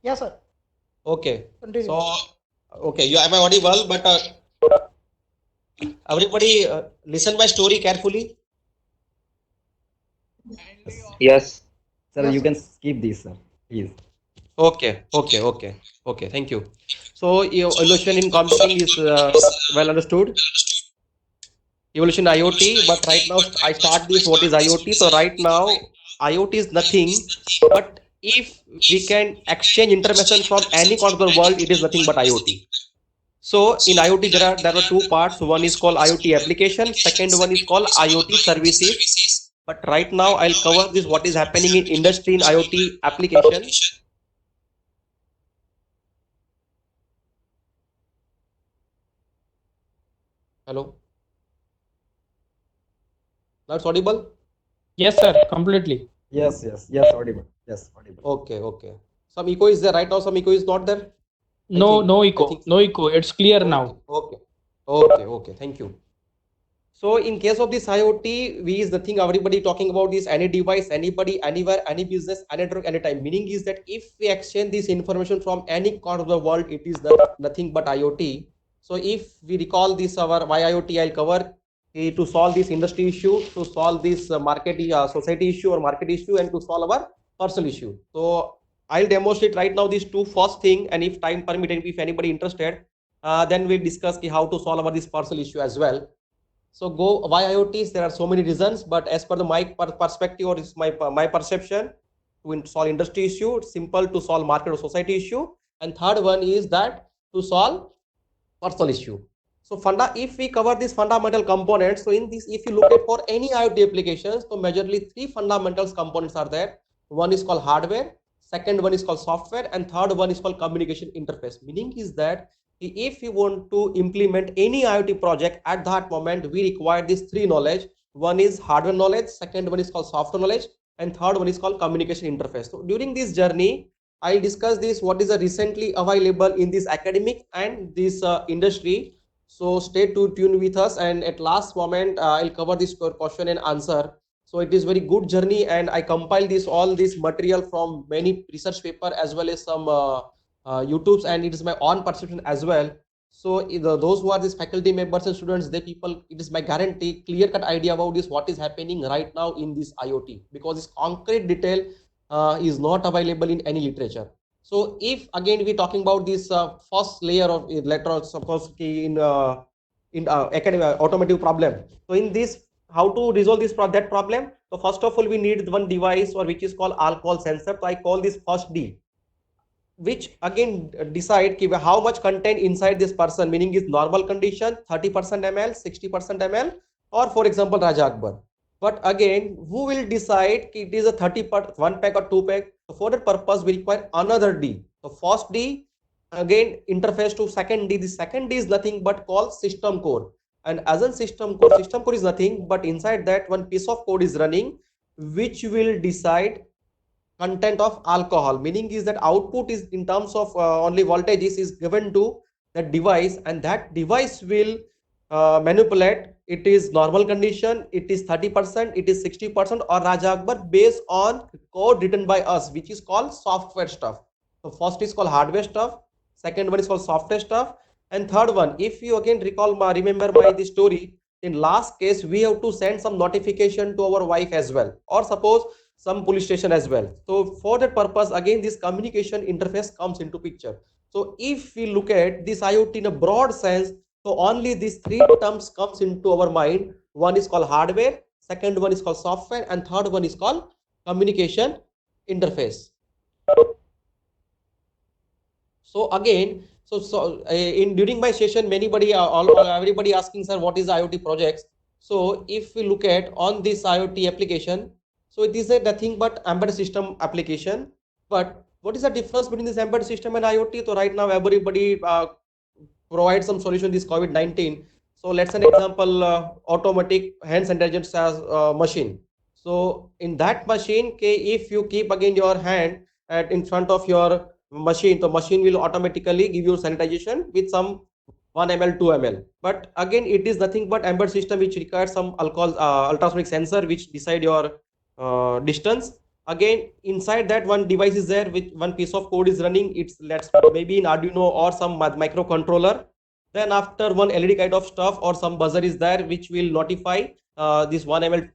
Yeah, sir. Okay. Continue. So, okay, you am I audible? But everybody, listen my story carefully. Yes. Sir, Yes, you sir. can skip this, sir. Please. Okay. Thank you. So, evolution in computing is well understood. Evolution IoT, but right now I start this. What is IoT? So right now IoT is nothing, but if we can exchange information from any corner of the world, it is nothing but IoT. So in IoT there are two parts. One is called IoT application. Second one is called IoT services. But right now I'll cover this. What is happening in industry in IoT application? Hello, now it's audible. Yes, sir, completely. Yes, audible. Yes, audible. Okay. Some echo is there right now. Some echo is not there. I No, think. no I echo, think. no echo. It's clear Okay. now. Okay. Thank you. So in case of this IoT, we is the thing everybody talking about is any device, anybody, anywhere, any business, any network, anytime. Meaning is that if we exchange this information from any corner of the world, it is nothing but IoT. So if we recall this our why IoT, I'll cover to solve this industry issue, to solve this market society issue or market issue, and to solve our personal issue. So I'll demonstrate right now these two first thing, and if time permitted, if anybody interested, then we'll discuss how to solve our this personal issue as well. So go why IoTs? There are so many reasons, but as per the my perspective or is my perception, to solve industry issue, it's simple to solve market or society issue, and third one is that to solve personal issue. So if we cover these fundamental components, so in this, if you look at for any IoT applications, so majorly three fundamental components are there. One is called hardware, second one is called software, and third one is called communication interface. Meaning is that if you want to implement any IoT project at that moment, we require these three knowledge. One is hardware knowledge, second one is called software knowledge, and third one is called communication interface. So during this journey, I'll discuss this what is the recently available in this academic and this industry. So stay tuned with us, and at last moment I'll cover this question and answer. So it is very good journey, and I compile this all this material from many research paper as well as some YouTube's, and it is my own perception as well. So those who are these faculty members and students, they people, it is my guarantee clear cut idea about this what is happening right now in this IoT, because this concrete detail is not available in any literature. So if again we talking about this first layer of electrons, suppose in academic automotive problem. So in this, how to resolve this that problem? So first of all, we need one device or which is called alcohol sensor. So I call this first D, which again decide how much content inside this person, meaning is normal condition 30% ml, 60% ml, or for example Raja Akbar. But again, who will decide it is a 30 per one pack or two pack? So for that purpose we require another D. So first D again interface to second D. The second D is nothing but called system core. And as a system core is nothing but inside that one piece of code is running, which will decide content of alcohol. Meaning is that output is in terms of only voltages is given to that device, and that device will manipulate it is normal condition, it is 30%, it is 60%, or Raja Akbar, based on code written by us, which is called software stuff. So first is called hardware stuff, second one is called software stuff, and third one, if you again recall remember my the story, in last case we have to send some notification to our wife as well, or suppose some police station as well. So for that purpose, again this communication interface comes into picture. So if we look at this IoT in a broad sense, so only these three terms comes into our mind. One is called hardware, second one is called software, and third one is called communication interface. So again, in during my session, everybody asking, sir, what is IoT projects? So if we look at on this IoT application, so it is a nothing but embedded system application. But what is the difference between this embedded system and IoT? So right now everybody provide some solution this COVID-19. So let's an example, automatic hand sanitizer machine. So in that machine, if you keep again your hand in front of your machine, the machine will automatically give you sanitization with some 1 ml, 2 ml. But again, it is nothing but embedded system which requires some alcohol ultrasonic sensor which decide your distance. Again, inside that one device is there, with one piece of code is running. It's let's maybe in Arduino or some microcontroller. Then after one LED kind of stuff or some buzzer is there, which will notify this 1 ml.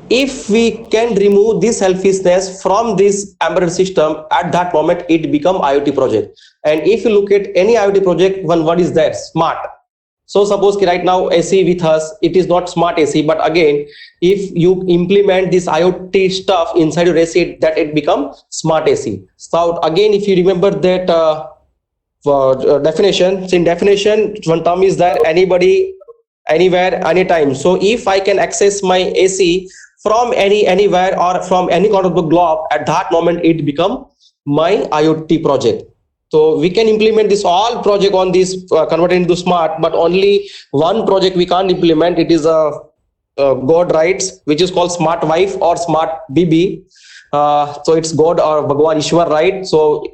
If we can remove this selfishness from this embedded system, at that moment it become IoT project. And if you look at any IoT project, one word is there, smart. So suppose right now AC with us, it is not smart AC, but again, if you implement this IoT stuff inside your AC, that it become smart AC. So again, if you remember that definition, in definition, one term is there, anybody, anywhere, anytime. So if I can access my AC from anywhere or from any corner of the globe, at that moment it become my IoT project. So we can implement this all project on this convert into smart, but only one project we can't implement. It is a God writes, which is called smart wife or smart BB. So it's God or Bhagwan Ishwar, right? So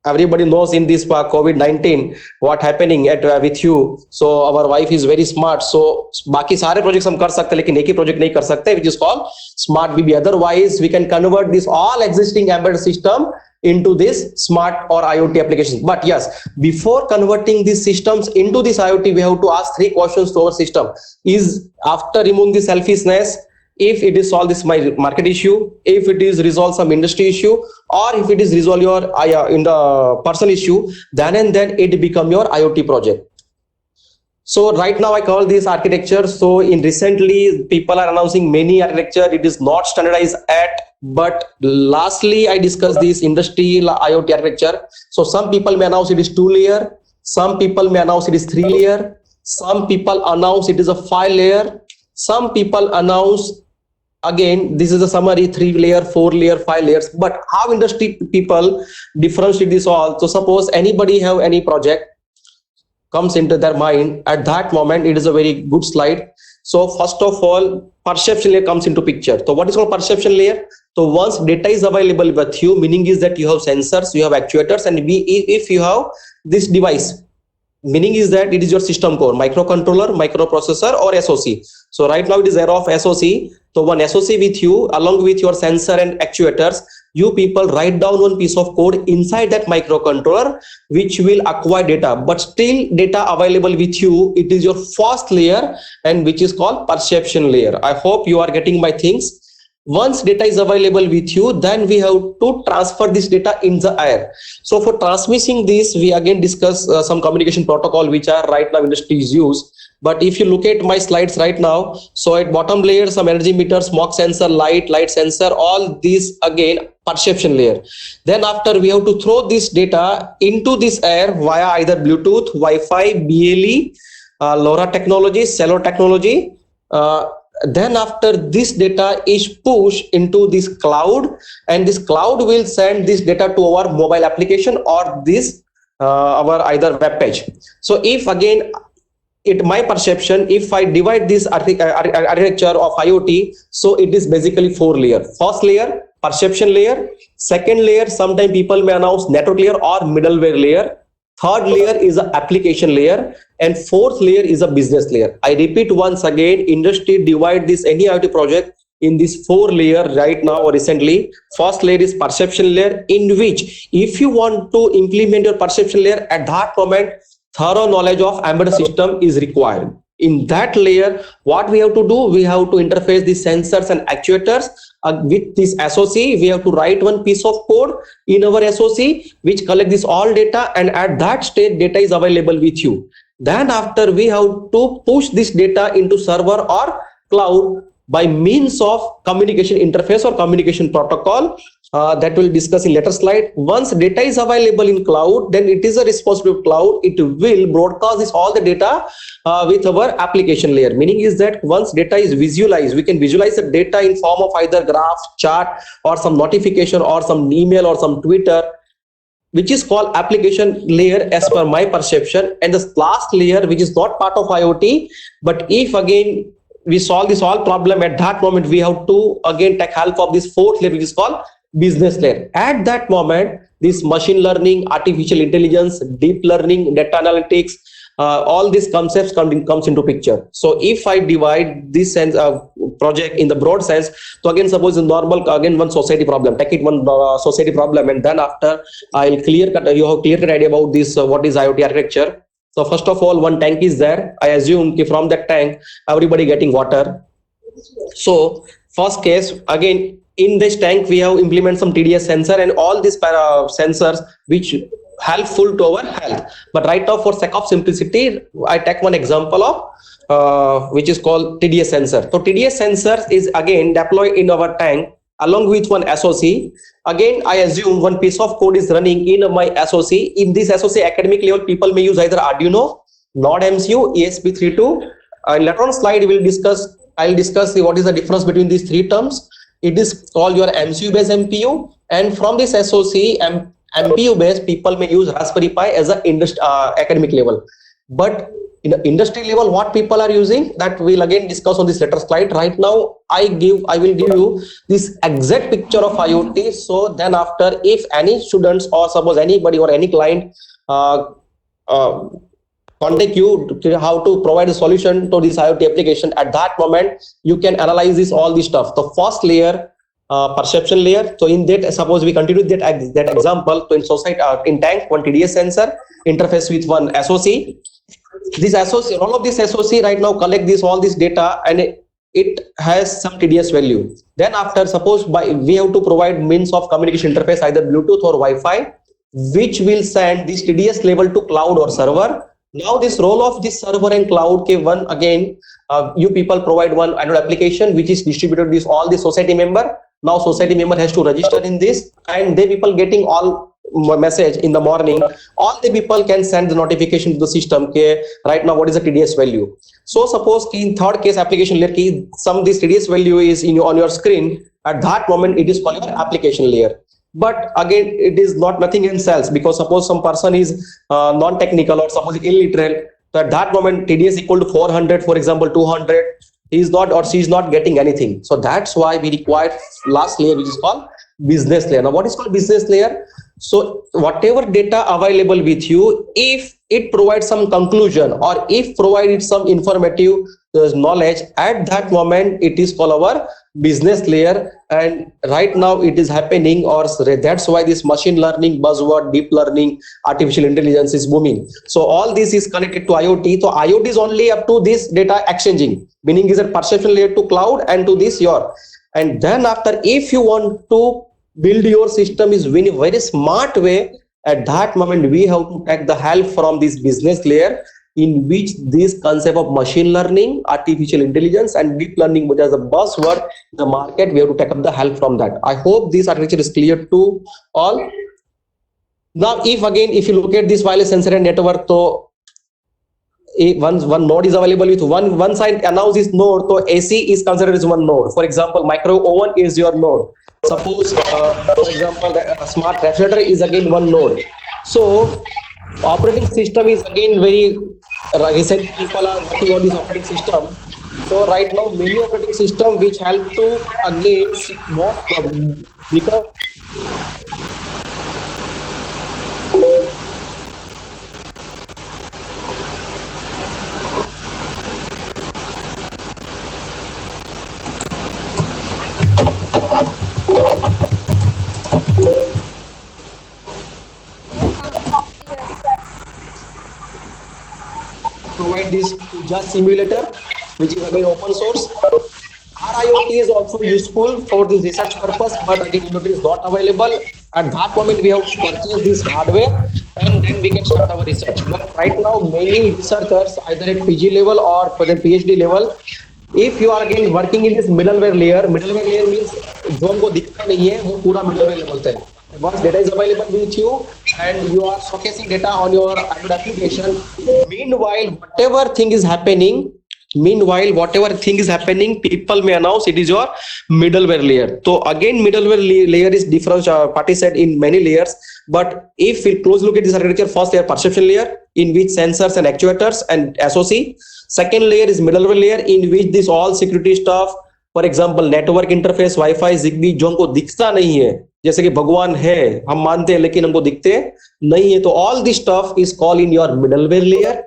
everybody knows in this COVID-19 what happening at with you. So our wife is very smart. So बाकी सारे projects हम कर सकते हैं, लेकिन एक ही project नहीं कर सकते, which is called smart BB. Otherwise, we can convert this all existing embedded system into this smart or IoT applications. But yes, before converting these systems into this IoT, we have to ask 3 questions to our system. Is after removing the selfishness, if it is solve this my market issue, if it is resolve some industry issue, or if it is resolve your in the personal issue, then and then it become your IoT project. So right now I call this architecture. So in recently people are announcing many architecture. It is not standardized at, but lastly I discussed this industry IoT architecture. So some people may announce it is 2-layer, some people may announce it is 3-layer, some people announce it is a 5-layer, some people announce, again this is a summary, 3-layer, 4-layer, 5 layers. But how industry people differentiate this all? So suppose anybody have any project comes into their mind, at that moment it is a very good slide. So first of all, perception layer comes into picture. So what is called perception layer? So once data is available with you, meaning is that you have sensors, you have actuators, and if you have this device, meaning is that it is your system core, microcontroller, microprocessor, or SoC. So right now it is era of SoC. So one SoC with you, along with your sensor and actuators, you people write down one piece of code inside that microcontroller, which will acquire data, but still data available with you. It is your first layer, and which is called perception layer. I hope you are getting my things. Once data is available with you, then we have to transfer this data in the air. So for transmitting this, we again discuss some communication protocol which are right now industries use. But if you look at my slides right now, so at bottom layer, some energy meter, smoke sensor, light sensor, all these again perception layer. Then after we have to throw this data into this air via either Bluetooth, Wi-Fi, BLE, LoRa technology, cellular technology. Then after this data is pushed into this cloud, and this cloud will send this data to our mobile application or this our either web page. So if again, my perception, if I divide this architecture of IoT, so it is basically 4 layer. First layer, perception layer. Second layer, sometimes people may announce network layer or middleware layer. Third layer is an application layer, and fourth layer is a business layer. I repeat once again, industry divide this any IoT project in this 4 layer right now or recently. First layer is perception layer, in which if you want to implement your perception layer, at that moment thorough knowledge of embedded system is required. In that layer, what we have to do, we have to interface the sensors and actuators with this SoC. We have to write one piece of code in our SoC which collect this all data, and at that stage data is available with you. Then after we have to push this data into server or cloud by means of communication interface or communication protocol that we'll discuss in later slide. Once data is available in cloud, then it is a responsibility of cloud. It will broadcast this all the data with our application layer. Meaning is that once data is visualized, we can visualize the data in form of either graph, chart, or some notification, or some email, or some Twitter, which is called application layer as per my perception. And the last layer, which is not part of IoT, but if again we solve this all problem, at that moment we have to again take help of this fourth layer, which is called business layer. At that moment, this machine learning, artificial intelligence, deep learning, data analytics, all these concepts comes into picture. So if I divide this sense project in the broad sense, so again suppose in normal, again one society problem, take it one society problem, and then after I'll clear cut, you have clear cut idea about this what is IoT architecture. So first of all, one tank is there. I assume from that tank everybody getting water. So first case, again in this tank we have implement some TDS sensor and all these sensors which helpful to our health. But right now, for sake of simplicity, I take one example of which is called TDS sensor. So TDS sensor is again deployed in our tank along with one SOC. Again, I assume one piece of code is running in my SOC. In this SOC academic level, people may use either Arduino, Node MCU, ESP32. Later on slide we'll discuss. I'll discuss what is the difference between these three terms. It is called your MCU based MPU, and from this SOC MPU based, people may use Raspberry Pi as an academic level. But in the industry level, what people are using, that we'll again discuss on this later slide. Right now, I will give you this exact picture of IoT. So then after, if any students or suppose anybody or any client contact you to how to provide a solution to this IoT application, at that moment you can analyze this all this stuff. The first layer, perception layer. So in that, suppose we continue that example. So in society, in tank, one TDS sensor interface with one SOC. This SOC, all of this SOC right now collect this all this data, and it has some TDS value. Then after, suppose we have to provide means of communication interface, either Bluetooth or Wi-Fi, which will send this TDS level to cloud or server. Now this role of this server and cloud, one again, you people provide one Android application which is distributed this all the society member. Now society member has to register in this, and they people getting all message in the morning. All the people can send the notification to the system. Right now what is the TDS value? So suppose in third case application layer, some this TDS value is on your screen. At that moment it is called your application layer. But again, it is not nothing in cells, because suppose some person is non-technical or suppose illiterate. So at that moment TDS equal to 400, for example 200, he is not or she is not getting anything. So that's why we require last layer, which is called business layer. Now what is called business layer? So whatever data available with you, if it provides some conclusion or if provided some informative knowledge, at that moment it is called our business layer. And right now it is happening, or that's why this machine learning buzzword, deep learning, artificial intelligence is booming. So all this is connected to IoT. So IoT is only up to this data exchanging, meaning is a perception layer to cloud and to this your. And then after, if you want to build your system is in a very smart way, at that moment we have to take the help from this business layer, in which this concept of machine learning, artificial intelligence, and deep learning, which is a buzzword in the market, we have to take up the help from that. I hope this architecture is clear to all. Now if you look at this wireless sensor and network, so one node is available with one side announce this node, so AC is considered as one node. For example, micro oven is your node. Suppose for example a smart refrigerator is again one node. So operating system is again very recent, people are working on this operating system. So right now many operating system which help to again because provide this just simulator, which is again open source. RIoT is also useful for this research purpose, but again it is not available. At that moment we have to purchase this hardware, and then we can start our research. But right now many researchers, either at PG level or for the PhD level, if you are again working in this middleware layer means जो हमको दिखता नहीं है वो पूरा middleware level पे है. Once data is available with you and you are showcasing data on your Android application, meanwhile whatever thing is happening, people may announce it is your middleware layer. So again, middleware layer is different, partitioned in many layers. But if we close look at this architecture, first layer perception layer, in which sensors and actuators and SOC. Second layer is middleware layer, in which this all security stuff, for example network interface wifi Zigbee जो हमको दिखता नहीं है, जैसे कि भगवान है हम मानते हैं लेकिन हमको दिखते नहीं है, तो all this stuff is called in your middleware layer.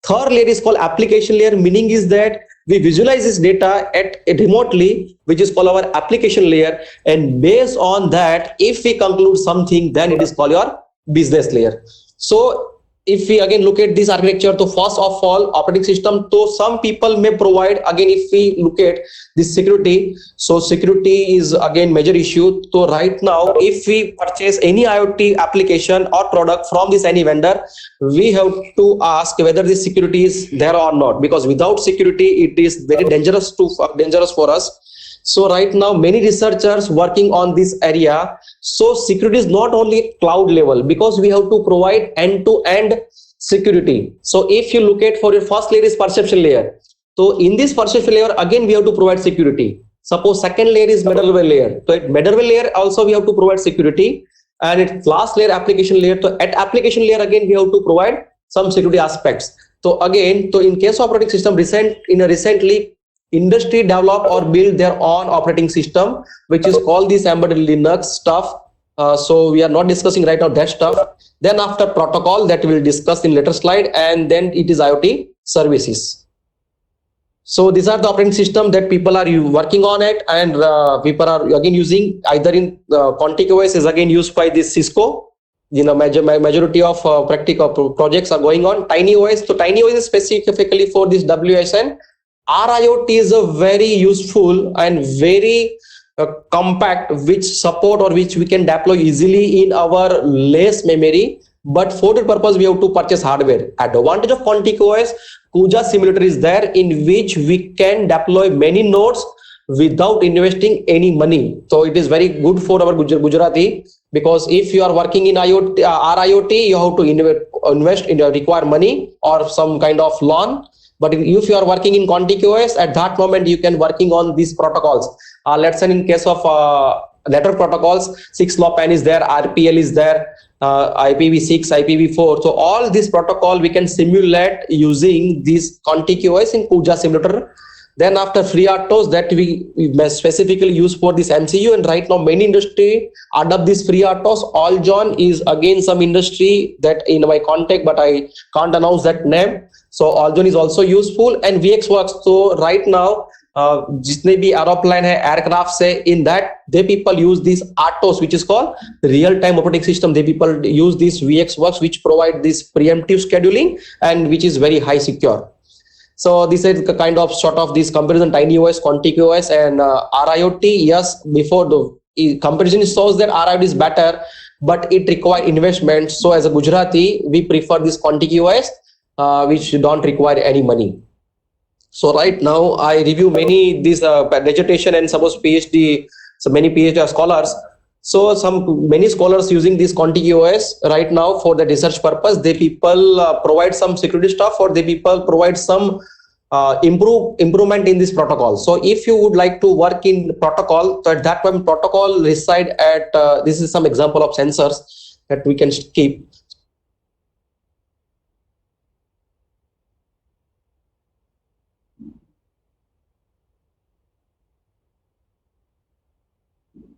Third layer is called application layer, meaning is that we visualize this data at remotely, which is called our application layer, and based on that, if we conclude something, then it is called your business layer. So if we again look at this architecture, so first of all, operating system, so some people may provide, again if we look at this security, so security is again major issue. So right now, if we purchase any IoT application or product from this any vendor, we have to ask whether this security is there or not, because without security it is very dangerous for us. So right now many researchers working on this area. So security is not only cloud level, because we have to provide end-to-end security. So if you look at, for your first layer is perception layer, so in this perception layer again we have to provide security. Suppose second layer is middleware layer, so at middleware layer also we have to provide security, and its last layer application layer, so at application layer again we have to provide some security aspects. So again, so in case of operating system, recently industry develop or build their own operating system, which is called this embedded Linux stuff. So we are not discussing right now that stuff. Then after protocol, that we will discuss in later slide, and then it is IoT services. So these are the operating system that people are working on it, and people are again using either in ContiQOS is again used by this Cisco. You know, majority of practical projects are going on. TinyOS, so TinyOS is specifically for this WSN. RIoT is a very useful and very compact, which support or which we can deploy easily in our less memory, but for that purpose we have to purchase hardware. Advantage of ContiQOS, Kuja simulator is there, in which we can deploy many nodes without investing any money. So it is very good for our Gujarati, because if you are working in IoT, RIoT, you have to invest in require money or some kind of loan. But if you are working in ContiQOS, at that moment you can working on these protocols. Let's say in case of network protocols, 6LoWPAN is there, RPL is there, IPv6, IPv4. So all this protocol we can simulate using this ContiQOS in Kuja simulator. Then after FreeRTOS, that we specifically use for this MCU, and right now many industry adopt this FreeRTOS. Alljohn is again some industry that in my contact, but I can't announce that name. So Alljohn is also useful, and VxWorks. So right now जितने भी aeroplane है, aircraft से, in that they people use this RTOS, which is called real time operating system. They people use this VxWorks, which provide this preemptive scheduling and which is very high secure. So this is the kind of sort of this comparison, TinyOS, ContiQOS, and RIoT. Yes, before the comparison shows that RIoT is better, but it requires investment. So as a Gujarati, we prefer this ContiQOS, which don't require any money. So right now I review many this dissertation and suppose PhD, so many PhD scholars. So many scholars using this ContiQOS right now for the research purpose. They people provide some security stuff, or they people provide some improvement in this protocol. So if you would like to work in protocol, so at that time protocol reside at this is some example of sensors that we can keep.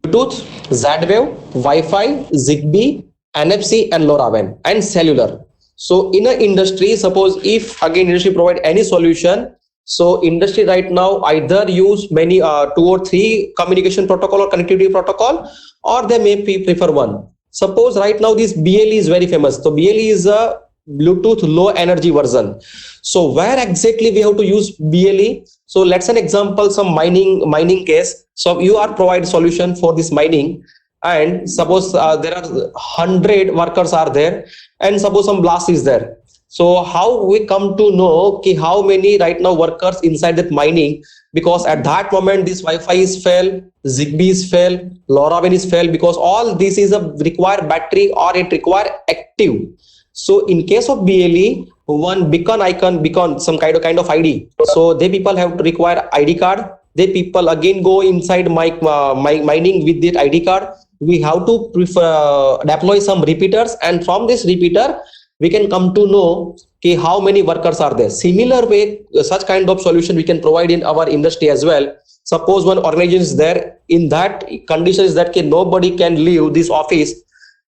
Bluetooth, Z-Wave, Wi-Fi, Zigbee, NFC, and LoRaWAN, and cellular. So in an industry, suppose if again industry provide any solution, so industry right now either use many 2 or 3 communication protocol or connectivity protocol, or they may prefer one. Suppose right now this BLE is very famous. So BLE is a Bluetooth low energy version. So where exactly we have to use BLE? So let's an example, some mining case. So you are provide solution for this mining, and suppose there are 100 workers are there, and suppose some blast is there. So how we come to know ki how many right now workers inside that mining, because at that moment this Wi-Fi is fail, Zigbee is fail, LoRaWAN is fail, because all this is a require battery or it require active. So in case of BLE, one beacon some kind of ID. So they people have to require ID card. They people again go inside my mining with that ID card. We have to deploy some repeaters, and from this repeater we can come to know okay, how many workers are there. Similar way, such kind of solution we can provide in our industry as well. Suppose one organization is there, in that condition is that okay, nobody can leave this office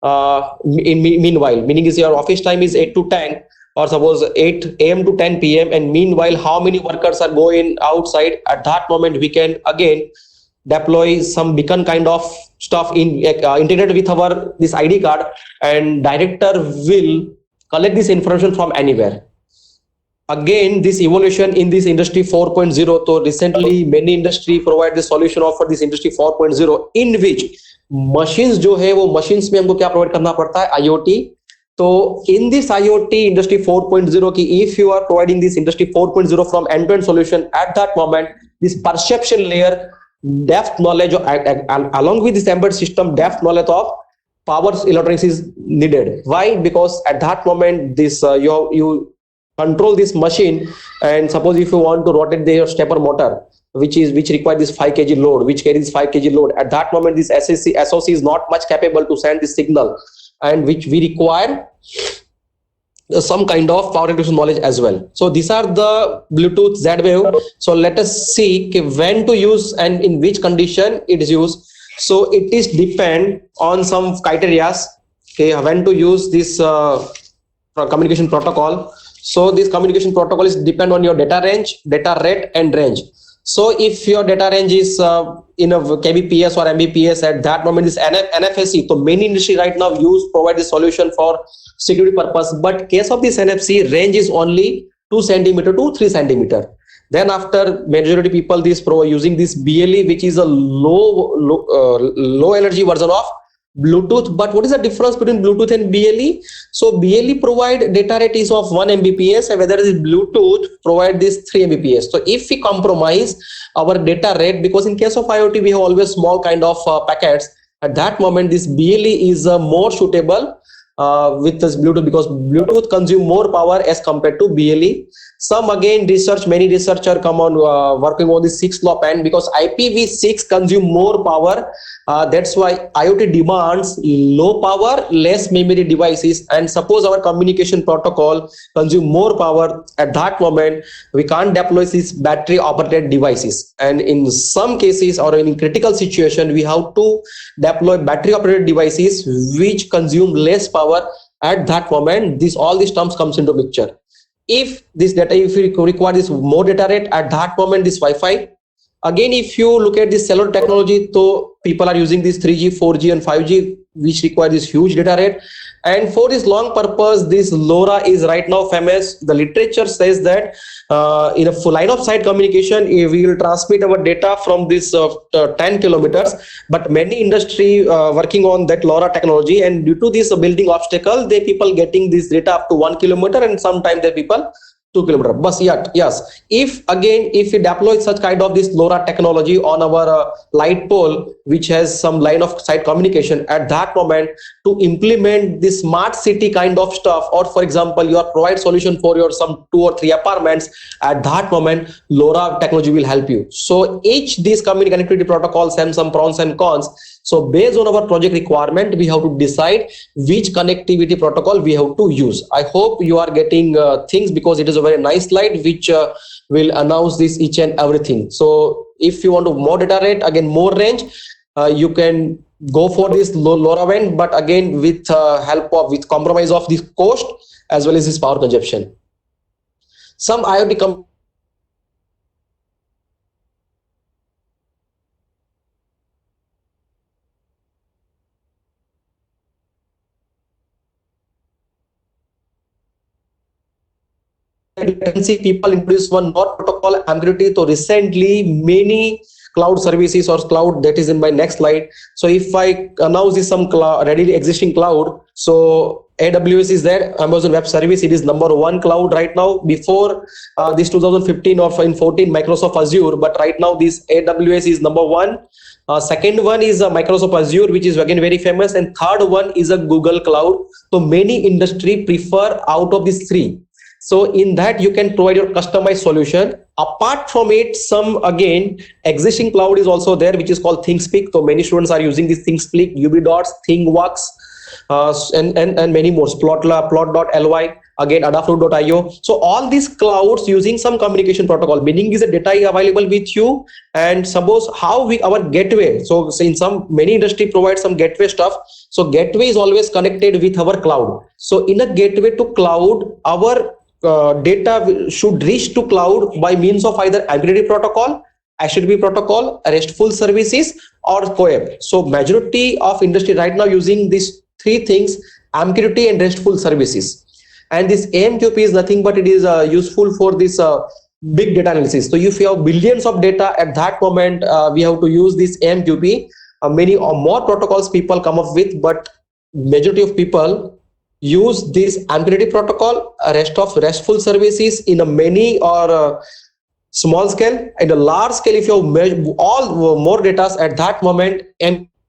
meanwhile, meaning is your office time is 8 to 10, or suppose 8 a.m. to 10 p.m. and meanwhile how many workers are going outside. At that moment we can again deploy some beacon kind of stuff in integrated with our this ID card, and director will collect this information from anywhere. Again, this evolution in this industry 4.0, so recently many industry provide the solution of for this industry 4.0, in which machines जो है वो machines में हमको क्या provide करना पड़ता है, IoT. So in this IoT industry 4.0 ki, if you are providing this industry 4.0 from end-to-end solution, at that moment this perception layer, depth knowledge along with this embedded system, depth knowledge of power electronics is needed. Why? Because at that moment this you control this machine, and suppose if you want to rotate the stepper motor which require this 5 kg load, which carries 5 kg load, at that moment this SoC is not much capable to send this signal, and which we require some kind of power electronics knowledge as well. So these are the Bluetooth Z-Wave. So let us see when to use and in which condition it is used. So it is depend on some criteria, okay, when to use this communication protocol. So this communication protocol is depend on your data range, data rate and range. So if your data range is in a kbps or mbps, at that moment is NFSC. So many industry right now provide the solution for security purpose, but case of this NFC range is only 2 centimeter to 3 centimeter. Then after majority people using this BLE, which is a low energy version of Bluetooth. But what is the difference between Bluetooth and BLE? So BLE provide data rate is of 1 Mbps, and whether it is Bluetooth provide this 3 Mbps. So if we compromise our data rate, because in case of IoT we have always small kind of packets, at that moment this BLE is more suitable with this Bluetooth, because Bluetooth consume more power as compared to BLE. Some again many researcher come on working on the 6LoWPAN, because IPv6 consume more power. That's why IoT demands low power, less memory devices. And suppose our communication protocol consume more power, at that moment we can't deploy these battery operated devices. And in some cases or in critical situation, we have to deploy battery operated devices which consume less power. At that moment, all these terms comes into picture. If you require this more data rate, at that moment this Wi-Fi. Again, if you look at this cellular technology, so people are using this 3G, 4G and 5G, which require this huge data rate. And for this long purpose, this LoRa is right now famous. The literature says that in a full line of sight communication, we will transmit our data from this 10 kilometers. But many industry working on that LoRa technology, and due to this building obstacle, they people getting this data up to 1 kilometer, and sometimes they people 2 kilometer. But yes, if we deploy such kind of this LoRa technology on our light pole, which has some line of sight communication, at that moment to implement this smart city kind of stuff, or for example you are provide solution for your some 2 or 3 apartments, at that moment LoRa technology will help you. So each these connectivity protocols have some pros and cons. So based on our project requirement, we have to decide which connectivity protocol we have to use. I hope you are getting things, because it is a very nice slide which will announce this each and everything. So if you want to more data rate, again more range, you can go for this LoRaWAN, but again with with compromise of this cost as well as this power consumption. Some IoT you can see people introduce one more protocol, MQTT. So recently many cloud services or cloud, that is in my next slide. So if I announce this some readily existing cloud, so AWS is there, Amazon Web Service. It is number one cloud right now. Before this 2015 or in 14, Microsoft Azure, but right now this AWS is number one. Second one is Microsoft Azure, which is again very famous, and third one is a Google Cloud. So many industry prefer out of these three. So in that you can provide your customized solution. Apart from it, some again existing cloud is also there, which is called ThingSpeak. So many students are using this ThingSpeak, UBDots, ThingWorks, and many more. Plot.ly, again Adafruit.io. So all these clouds using some communication protocol, meaning is the data is available with you. And suppose how our gateway. So in some many industry provide some gateway stuff. So gateway is always connected with our cloud. So in a gateway to cloud, our data should reach to cloud by means of either MQTT protocol, HTTP protocol, RESTful services, or CoAP. So majority of industry right now using these three things, MQTT and RESTful services. And this AMQP is nothing but it is useful for this big data analysis. So if you have billions of data at that moment, we have to use this AMQP. Many or more protocols people come up with, but majority of people use this MQTT protocol, rest of RESTful services in a many or small scale. And a large scale, if you have all more data at that moment,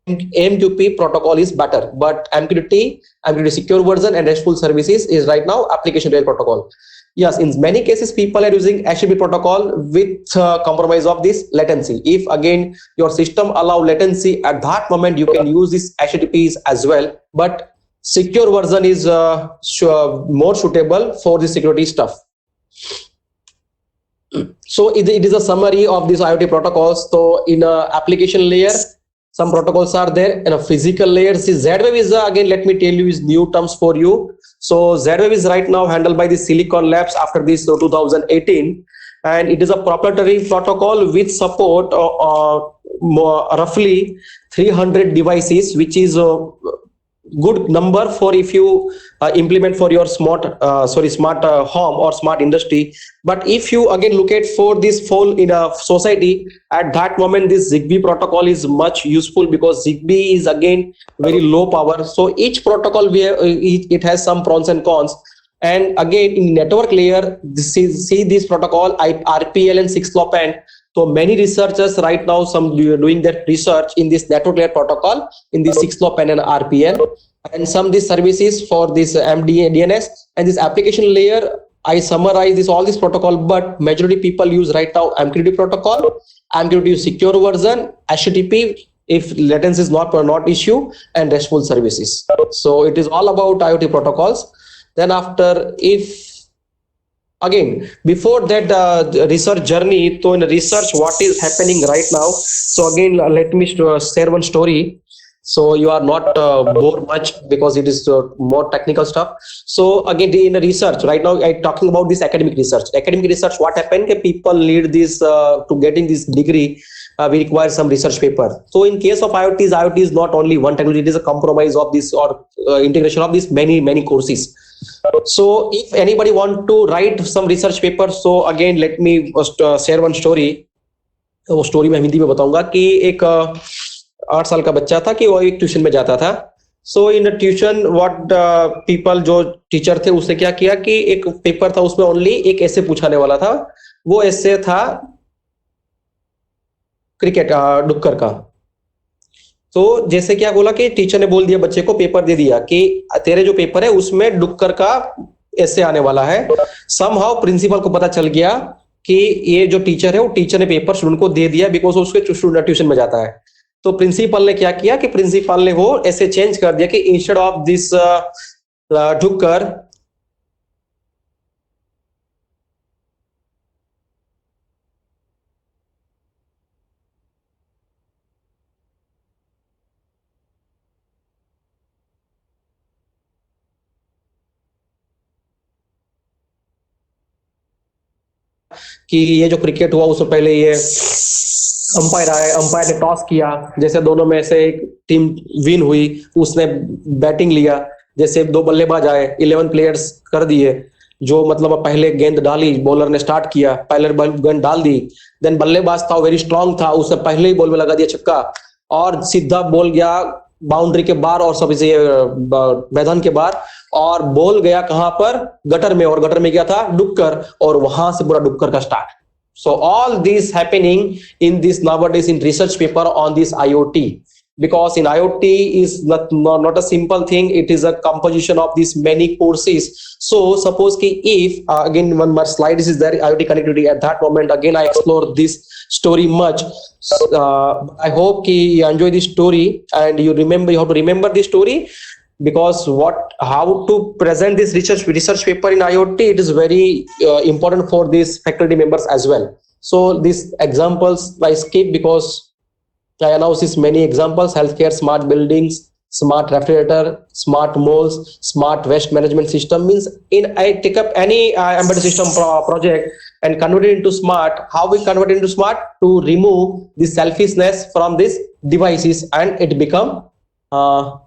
AMQP protocol is better. But MQTT secure version and RESTful services is right now application layer protocol. Yes, in many cases people are using HTTP protocol with compromise of this latency. If again your system allow latency at that moment, you can use this HTTPs as well. But secure version is more suitable for the security stuff. So it is a summary of these IoT protocols. So in a application layer, some protocols are there. In a physical layer, see Z-Wave is again, let me tell you, is new terms for you. So Z-Wave is right now handled by the Silicon Labs after this 2018, and it is a proprietary protocol with support roughly 300 devices, which is good number for if you implement for your smart home or smart industry. But if you again look at for this fall in a society, at that moment this Zigbee protocol is much useful, because Zigbee is again very low power. So each protocol it has some pros and cons. And again in network layer, see this protocol RPL and 6LoWPAN. So many researchers right now, some doing their research in this network layer protocol in this 6LoWPAN and RPL, and some these services for this DNS. And this application layer, I summarize this all this protocol, but majority people use right now MQTT protocol, MQTT secure version, HTTP if latency is not issue, and RESTful services. So it is all about IoT protocols. Then after, if again before that research journey, so in research what is happening right now. So again let me share one story, so you are not bored much, because it is more technical stuff. So again in the research right now, I'm talking about this academic research. What happened, people need this to getting this degree, we require some research paper. So in case of IoT is not only one technology, it is a compromise of this or integration of this many courses. So if anybody want to write some research paper, so again let me share one story. वो story मैं हिंदी में बताऊंगा कि एक 8 साल का बच्चा था कि वो एक ट्यूशन में जाता था. सो इन ट्यूशन व्हाट पीपल, जो टीचर थे उसने क्या किया कि एक पेपर था, उसमें ओनली एक ऐसे पूछाने वाला था. वो ऐसे था क्रिकेट डुक्कर का. तो जैसे क्या बोला कि टीचर ने बोल दिया, बच्चे को पेपर दे दिया कि तेरे जो पेपर है उसमें डुक्कर का ऐसे आने वाला है. समहाउ प्रिंसिपल को पता चल गया कि ये जो टीचर है वो टीचर ने पेपर स्टूडेंट को दे दिया, बिकॉज उसके स्टूडेंट ट्यूशन में जाता है. तो प्रिंसिपल ने क्या किया कि प्रिंसिपल ने वो ऐसे चेंज कर दिया कि इंस्टेड ऑफ दिस डुक्कर, कि ये जो क्रिकेट हुआ उससे पहले ये अंपायर आया, अंपायर ने टॉस किया, जैसे दोनों में से एक टीम विन हुई, उसने बैटिंग लिया, जैसे 2 बल्लेबाज आए, 11 प्लेयर्स कर दिए, जो मतलब पहले गेंद डाली, बॉलर ने स्टार्ट किया, पहले गेंद डाल दी, देन बल्लेबाज था वेरी स्ट्रांग था, उसने पहले ही बॉल में लगा दिया छक्का और सीधा बॉल गया बाउंड्री के बाहर और सब इसे मैदान के बाहर, और बॉल गया कहां पर, गटर में, और गटर में क्या था, डुक्कर, और वहां से पूरा डुक्कर का start. So all this happening in this nowadays in research paper on this IoT, because in IoT is not a simple thing, it is a composition of these many courses. So suppose ki if again one more slide is there, IoT connectivity, at that moment again I explore this story much. I hope ki you enjoy this story and you have to remember this story, because how to present this research paper in IoT, it is very important for these faculty members as well. So these examples I skip because I announce this many examples: healthcare, smart buildings, smart refrigerator, smart malls, smart waste management system. Means I take up any embedded system project and convert it into smart. How we convert it into smart? To remove the selfishness from these devices, and it become our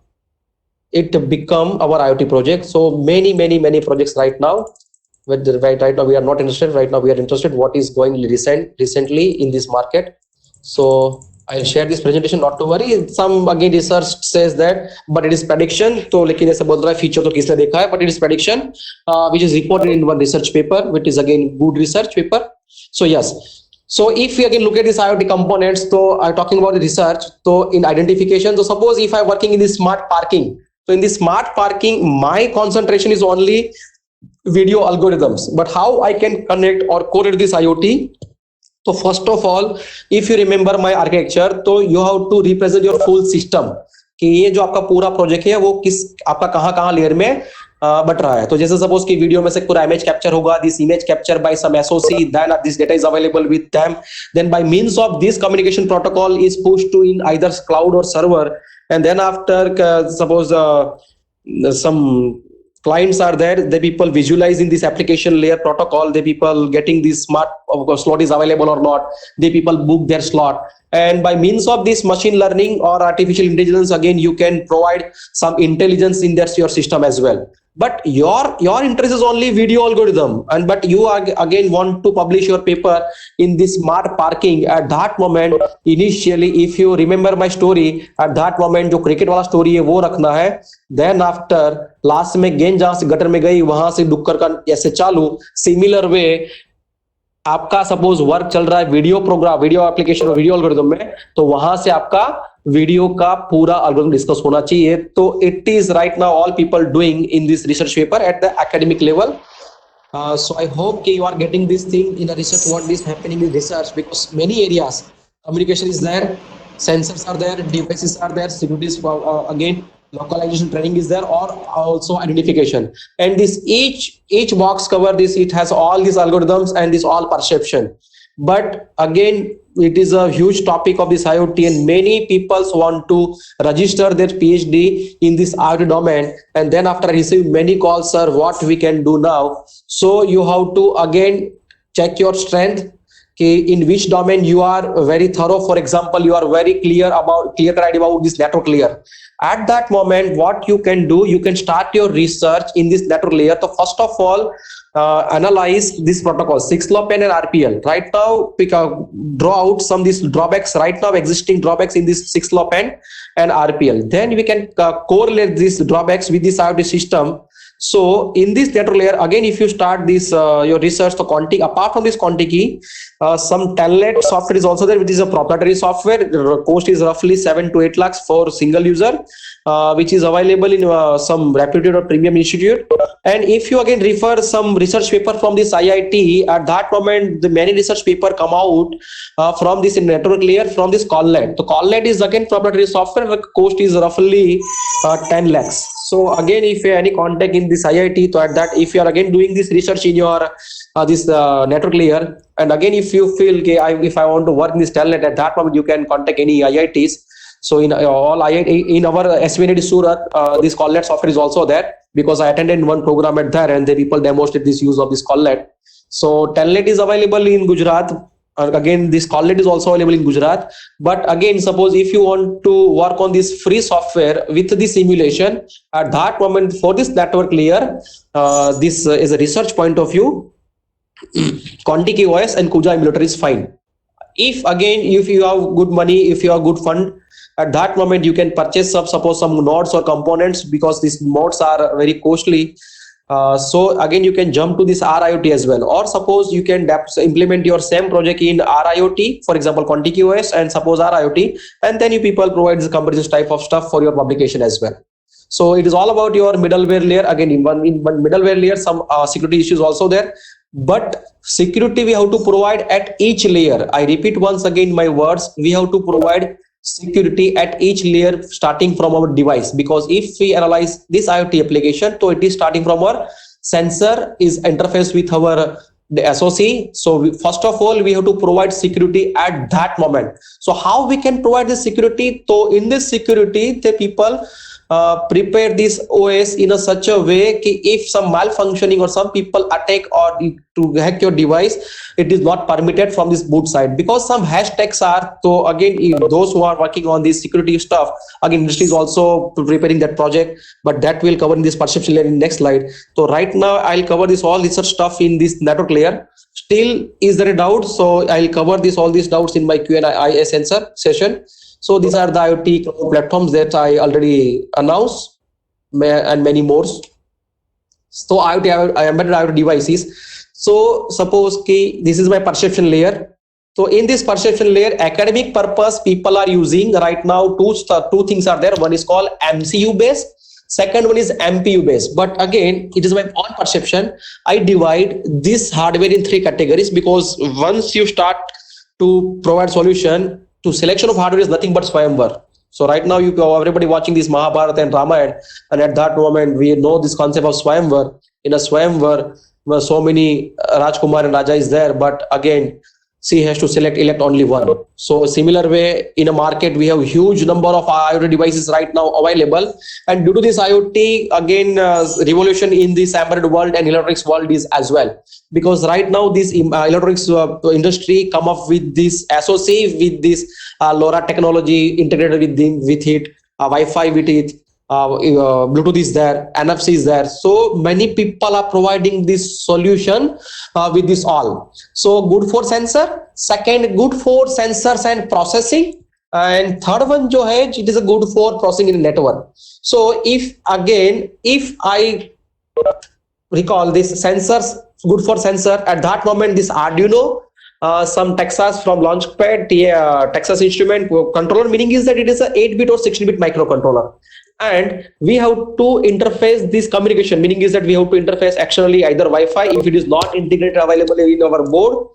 IoT project. So many projects right now. But right now we are not interested. Right now we are interested what is going recently in this market. So I'll share this presentation, not to worry. Some again research says that, but it is prediction. तो लेकिन ऐसा बोल रहा है future तो किसने देखा है, but it is prediction which is reported in one research paper, which is again good research paper. So yes. So if we again look at this IoT components, so I'm talking about the research. So in identification, so suppose if I'm working in this smart parking. So in this smart parking, my concentration is only video algorithms, but how I can connect or correlate this IoT? So first of all, if you remember my architecture, तो you have to represent your full system कि ये जो आपका पूरा project है वो किस आपका कहाँ लेयर में बट रहा है. तो जैसे सपोज कि वीडियो में से पूरा इमेज कैप्चर होगा, this image capture by some SOC, then this data is available with them, then by means of this communication protocol is pushed to in either cloud or server, and then after suppose some clients are there, the people visualizing this application layer protocol, the people getting this smart slot is available or not, the people book their slot, and by means of this machine learning or artificial intelligence, again you can provide some intelligence in your system as well. But your interest is only video algorithm, and but you are again want to publish your paper in this smart parking. At that moment, initially if you remember my story, at that moment जो cricket वाला story है वो रखना है. Then after last में गेंद जहां से गटर में गई वहां से डुक्कर का ऐसे चालू. सिमिलर वे आपका सपोज वर्क चल रहा है वीडियो प्रोग्राम, वीडियो एप्लीकेशन और वीडियो एल्गोरिथम में, तो वहां से आपका वीडियो का पूरा एल्गोरिथम डिस्कस होना चाहिए. तो it is right now all people doing in this research paper at the academic level. So I hope you are getting this thing in a research, what is happening in research, because many areas communication is there, sensors are there, devices are there, security is again localization training is there, or also identification, and this each box cover this, it has all these algorithms and this all perception. But again it is a huge topic of this IoT, and many people want to register their PhD in this IoT domain, and then after I receive many calls, sir, what we can do now? So you have to again check your strength, in which domain you are very thorough. For example, you are very clear about this network layer. At that moment, what you can do, you can start your research in this network layer. So first of all, analyze this protocol 6LoWPAN and RPL. Right now, draw out some these drawbacks, right now existing drawbacks in this 6LoWPAN and RPL. Then we can correlate these drawbacks with this IoT system. So in this network layer, again, if you start this your research, so Conti, apart from this Contiki, some Telnet software is also there, which is a proprietary software. The cost is roughly 7 to 8 lakhs for single user, which is available in some reputed or premium institute. And if you again refer some research paper from this IIT, at that moment the many research paper come out from this network layer from this Colnet. So Colnet is again proprietary software. The cost is roughly 10 lakhs. So again, if you have any contact in this IIT, so at that, if you are again doing this research in your this network layer, and again if you feel if I want to work in this Telnet, at that moment you can contact any IITs. So in all IIT, in our SVNIT Surat, this Colnet software is also there, because I attended one program at there and the people demonstrated this use of this Colnet. So Telnet is available in Gujarat. Again, this Colnet is also available in Gujarat. But again, suppose if you want to work on this free software with the simulation, at that moment for this network layer, this is a research point of view, Contiki OS and Kuja emulator is fine. If again, if you have good money, if you have good fund, At that moment, you can purchase suppose some nodes or components, because these modes are very costly. So again, you can jump to this RIoT as well, or suppose you can implement your same project in RIoT, for example, ContiQOS, and suppose RIoT, and then you people provide the company type of stuff for your publication as well. So it is all about your middleware layer. Again, in one middleware layer, some security issues also there, but security we have to provide at each layer. I repeat once again my words: we have to provide security at each layer starting from our device, because if we analyze this IoT application, so it is starting from our sensor is interface with our the SOC. So first of all, we have to provide security at that moment. So how we can provide this security? So in this security, the people prepare this OS in a such a way that if some malfunctioning or some people attack or to hack your device, it is not permitted from this boot side, because some hashtags are. So again, those who are working on this security stuff, again, industry is also preparing that project, but that will cover in this perception layer in next slide. So right now I'll cover this all this stuff in this network layer. Still, is there a doubt? So I'll cover this all these doubts in my Q&A sensor session. So these are the IoT platforms that I already announced, and many more. So IoT, embedded IoT devices. So suppose this is my perception layer. So in this perception layer, academic purpose people are using right now two things are there. One is called MCU based. Second one is MPU based. But again, it is my own perception. I divide this hardware in three categories, because once you start to provide solution, to selection of hardware is nothing but Swayamvar. So right now, everybody watching this Mahabharata and Ramayana, and at that moment, we know this concept of Swayamvar. In a Swayamvar, where so many Rajkumar and Raja is there, but again, she has to elect only one. So similar way, in a market, we have huge number of IoT devices right now available. And due to this IoT, again, revolution in this embedded world and electronics world is as well. Because right now, this electronics industry come up with this SoC, with this LoRa technology integrated with it, Wi-Fi with it, Bluetooth is there, NFC is there. So many people are providing this solution with this all. So good for sensor. Second, good for sensors and processing. And third one, it is a good for processing in network. So if I recall this sensors, good for sensor, at that moment, this Arduino, some Texas from Launchpad, Texas Instrument controller, meaning is that it is a 8-bit or 16-bit microcontroller. And we have to interface this communication, meaning is that we have to interface externally either Wi-Fi if it is not integrated available in our board.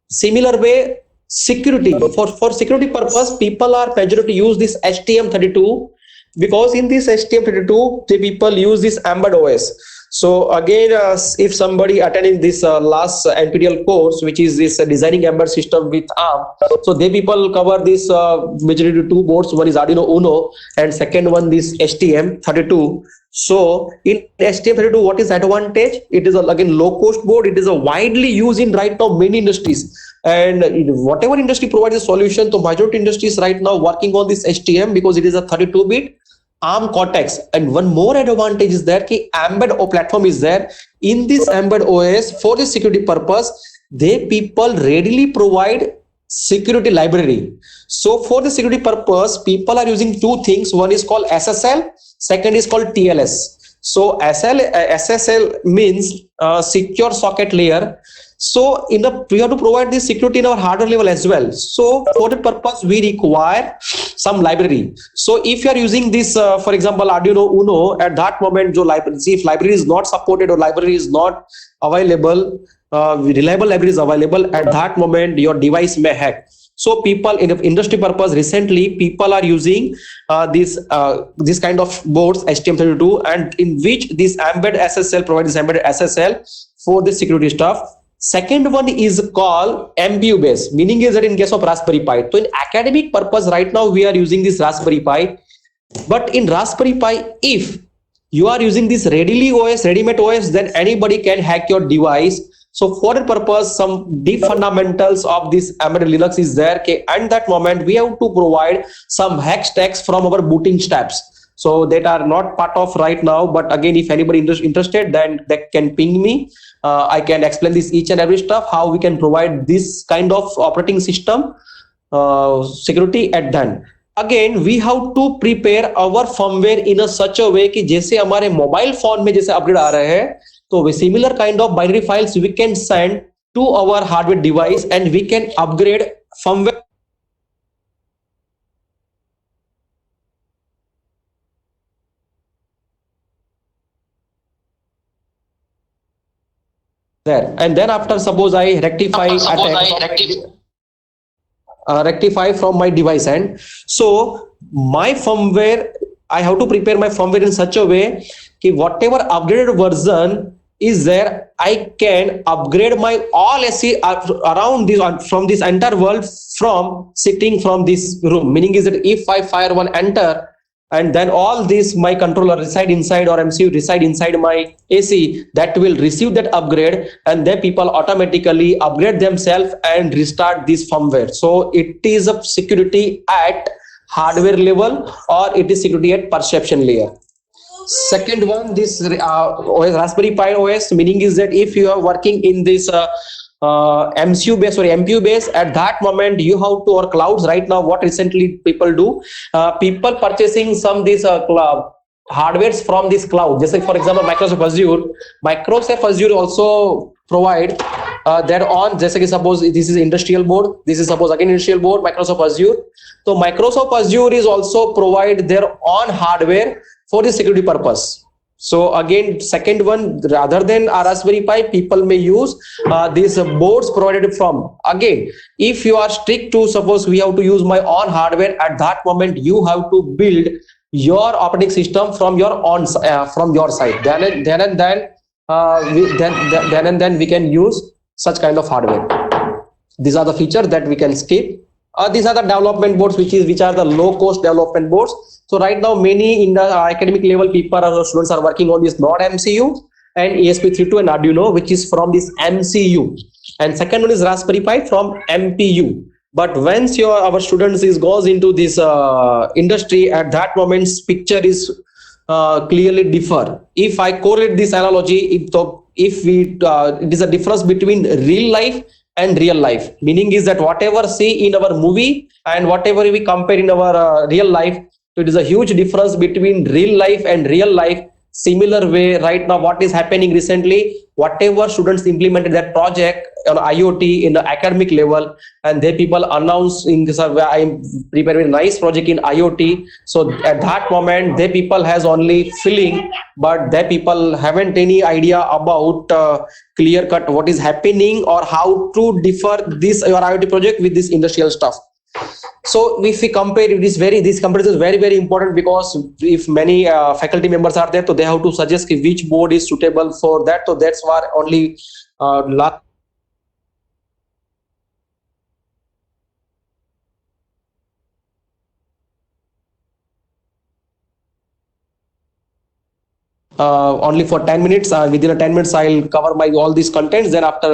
Similar way, security, for security purpose, people are pressured to use this STM32, because in this STM32, the people use this embedded OS. So again, if somebody attending this last NPTEL course, which is this designing embedded system with ARM, so they people cover this majority two boards. One is Arduino Uno, and second one this STM32. So in STM32, what is advantage? It is again low cost board. It is a widely used in right now many industries. And whatever industry provides a solution, so majority industries right now working on this STM, because it is a 32-bit ARM Cortex. And one more advantage is that Embed O platform is there. In this Embed OS, for the security purpose, they people readily provide security library. So for the security purpose, people are using two things. One is called SSL, second is called TLS. So SSL means secure socket layer. So we have to provide this security in our hardware level as well. So for that purpose, we require some library. So if you are using this, for example, Arduino Uno, at that moment, if library is not supported or library is not available, reliable library is available, at that moment, your device may hack. So people in the industry purpose, recently people are using this kind of boards, STM32, and in which this embedded SSL provides embedded SSL for the security stuff. Second one is called MPU based, meaning is that in case of Raspberry Pi. So in academic purpose, right now we are using this Raspberry Pi. But in Raspberry Pi, if you are using this ready-made OS, then anybody can hack your device. So for that purpose, some deep fundamentals of this embedded Linux is there. Okay, and that moment we have to provide some hack stacks from our booting steps. So that are not part of right now. But again, if anybody interested, then they can ping me. I can explain this each and every stuff, how we can provide this kind of operating system security at then. Again we have to prepare our firmware in a such a way कि जैसे हमारे mobile phone में जैसे update आ रहे हैं, तो similar kind of binary files we can send to our hardware device and we can upgrade firmware there. And then after suppose I rectify from my device end. So my firmware, I have to prepare my firmware in such a way कि whatever updated version is there, I can upgrade my all SC around this from this entire world from sitting from this room. Meaning is that if I fire one enter and then all this my controller reside inside or MCU reside inside my AC, that will receive that upgrade and then people automatically upgrade themselves and restart this firmware. So it is a security at hardware level or it is security at perception layer. Second one, this OS Raspberry Pi OS, meaning is that if you are working in this MCU base or MPU base, at that moment you have to, or clouds right now, what recently people do, people purchasing some these hardwares from this cloud. Just like for example, Microsoft Azure also provide their own, just like suppose this is industrial board, this is suppose again industrial board, Microsoft Azure. So Microsoft Azure is also provide their own hardware for the security purpose. So again, second one, rather than Raspberry Pi, people may use these boards provided from. Again, if you are strict to suppose we have to use my own hardware, at that moment you have to build your operating system from your own from your side. Then we can use such kind of hardware. These are the features that we can skip. These are the development boards, which are the low cost development boards. So right now, many in the academic level people or students are working on this Node MCU and ESP32 and Arduino, which is from this MCU. And second one is Raspberry Pi from MPU. But once our students goes into this industry, at that moment picture is clearly differ. If I correlate this analogy, it is a difference between real life and real life. Meaning is that whatever see in our movie and whatever we compare in our real life, so it is a huge difference between real life and real life. Similar way, right now, what is happening recently, whatever students implemented that project on IoT in the academic level, and they people announce in this, I'm preparing a nice project in IoT. So at that moment, they people has only feeling, but they people haven't any idea about clear cut what is happening or how to differ this your IoT project with this industrial stuff. So if we compare, this comparison is very, very important, because if many faculty members are there, so they have to suggest which board is suitable for that. So that's why only only for 10 minutes. Within 10 minutes, I'll cover my all these contents. Then after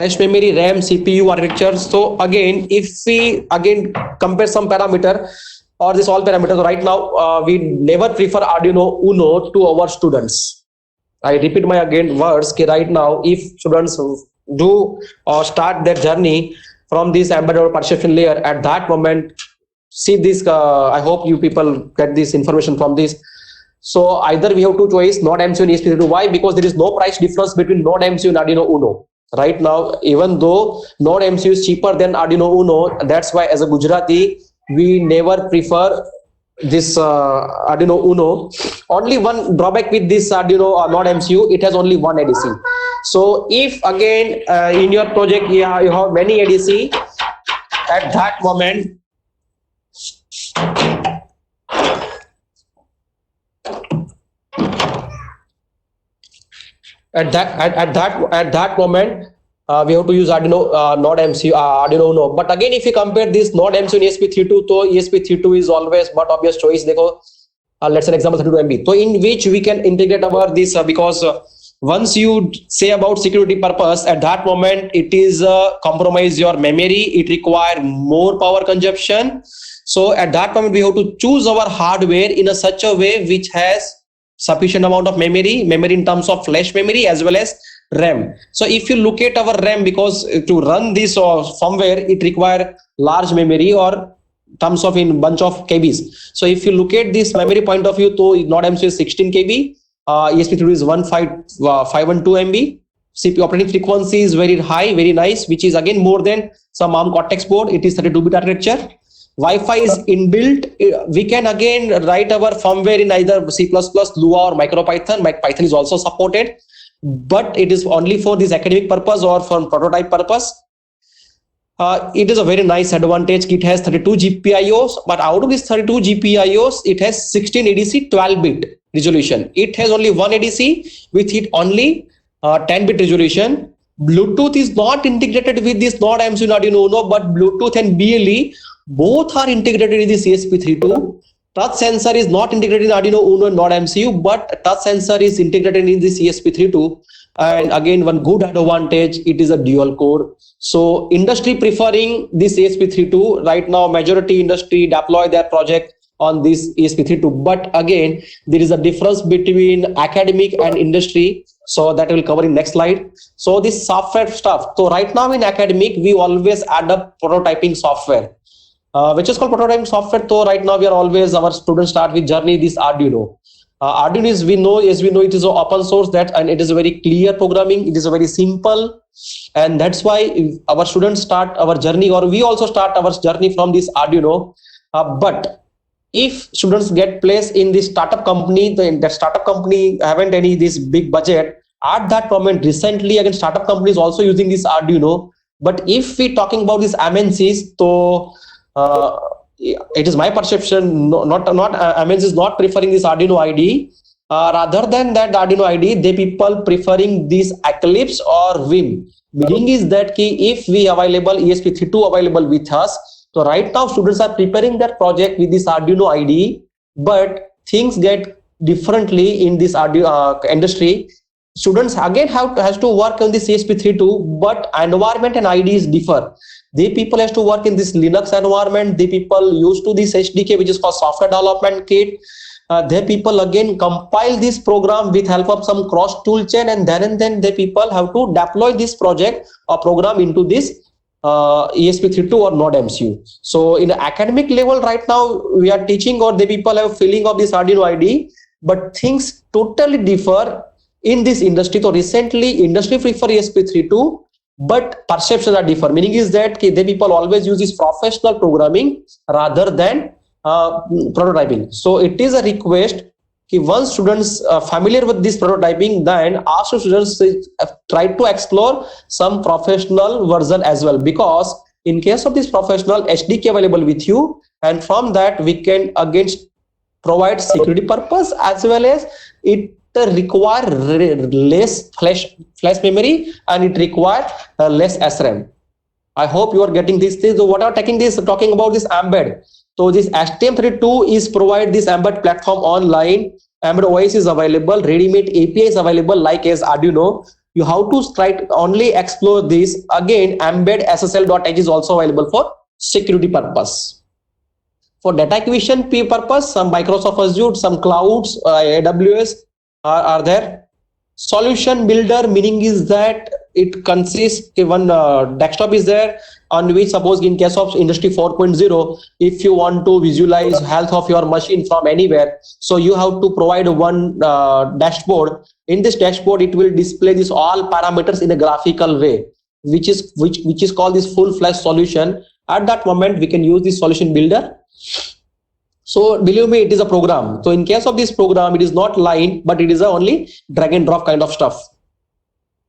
flash memory, RAM, CPU architecture. So again, if we again compare some parameter or this all parameters, right now we never prefer Arduino Uno to our students. I repeat my again words. Right now, if students do or start their journey from this embedded or perception layer, at that moment, see this. I hope you people get this information from this. So either we have two choice, Node MCU and ESP32. Why? Because there is no price difference between Node MCU and Arduino Uno. Right now, even though Node MCU is cheaper than Arduino Uno, that's why as a Gujarati, we never prefer this Arduino Uno. Only one drawback with this Arduino Node MCU, it has only one ADC. So if again in your project you have many ADC, at that moment at that moment we have to use Arduino Node MCU Arduino Uno. But again, if you compare this Node MCU and ESP32, so ESP32 is always but obvious choice. Dekho, let's say an example 32 MB. So in which we can integrate our this because once you say about security purpose, at that moment it is compromise your memory. It require more power consumption. So at that moment we have to choose our hardware in a such a way which has sufficient amount of memory in terms of flash memory as well as RAM. So if you look at our RAM, because to run this or firmware, it require large memory or terms of in bunch of KBs. So if you look at this memory point of view, so NOD-MCU is 16 KB, ESP32 is 512 MB. CPU operating frequency is very high, very nice, which is again more than some ARM Cortex board. It is 32-bit architecture. Wi-Fi is inbuilt. We can again write our firmware in either C++, Lua or MicroPython. Python is also supported, but it is only for this academic purpose or for prototype purpose. It is a very nice advantage. It has 32 GPIOs, but out of these 32 GPIOs, it has 16 ADC 12-bit resolution. It has only one ADC with it only 10-bit resolution. Bluetooth is not integrated with this NOD-MCU Arduino Uno, but Bluetooth and BLE both are integrated in this ESP32. Touch sensor is not integrated in Arduino Uno and NOD-MCU, but touch sensor is integrated in this ESP32. And again, one good advantage, it is a dual core. So industry preferring this ESP32. Right now, majority industry deploy their project on this ESP32. But again, there is a difference between academic and industry. So that will cover in next slide. So this software stuff. So right now in academic, we always add up prototyping software, which is called prototyping software. So right now we are always, our students start with journey, this Arduino. Arduino is, as we know, it is open source, that, and it is a very clear programming. It is a very simple, and that's why our students start our journey, or we also start our journey from this Arduino. But if students get placed in this startup company, the startup company haven't any this big budget at that moment. Recently, again, startup companies also using this Arduino. But if we talking about these MNCs, so it is my perception, MNCs is not preferring this Arduino IDE. Rather than that Arduino IDE, they people preferring this Eclipse or Vim. Meaning is that if we available ESP32 available with us, so right now students are preparing their project with this Arduino IDE, but things get differently in this Arduino industry. Students again has to work on this ESP32, but environment and IDEs differ. They people has to work in this Linux environment. They people used to this SDK, which is called software development kit. They people again compile this program with help of some cross tool chain, and then they people have to deploy this project or program into this ESP32 or NOD-MCU. So in the academic level right now, we are teaching, or the people have feeling of this Arduino IDE, but things totally differ in this industry. So recently industry prefer ESP32, but perceptions are different. Meaning is that the people always use this professional programming rather than prototyping. So it is a request, once students are familiar with this prototyping, then ask students try to explore some professional version as well, because in case of this professional, SDK available with you, and from that we can again provide security purpose, as well as it require less flash memory, and it require less SRAM. I hope you are getting these things. So what are talking about this embed. So this STM32 is provide this embed platform online. Embed OS is available. Ready-made API is available, like as Arduino. You have to try only explore this. Again, embed SSL.h is also available for security purpose. For data acquisition purpose, some Microsoft Azure, some clouds, AWS are there. Solution builder, meaning is that it consists one desktop is there, on which, suppose in case of industry 4.0, if you want to visualize health of your machine from anywhere, so you have to provide one dashboard. In this dashboard, it will display this all parameters in a graphical way, which is called this full-fledged solution. At that moment, we can use this solution builder. So believe me, it is a program. So in case of this program, it is not line, but it is a only drag and drop kind of stuff.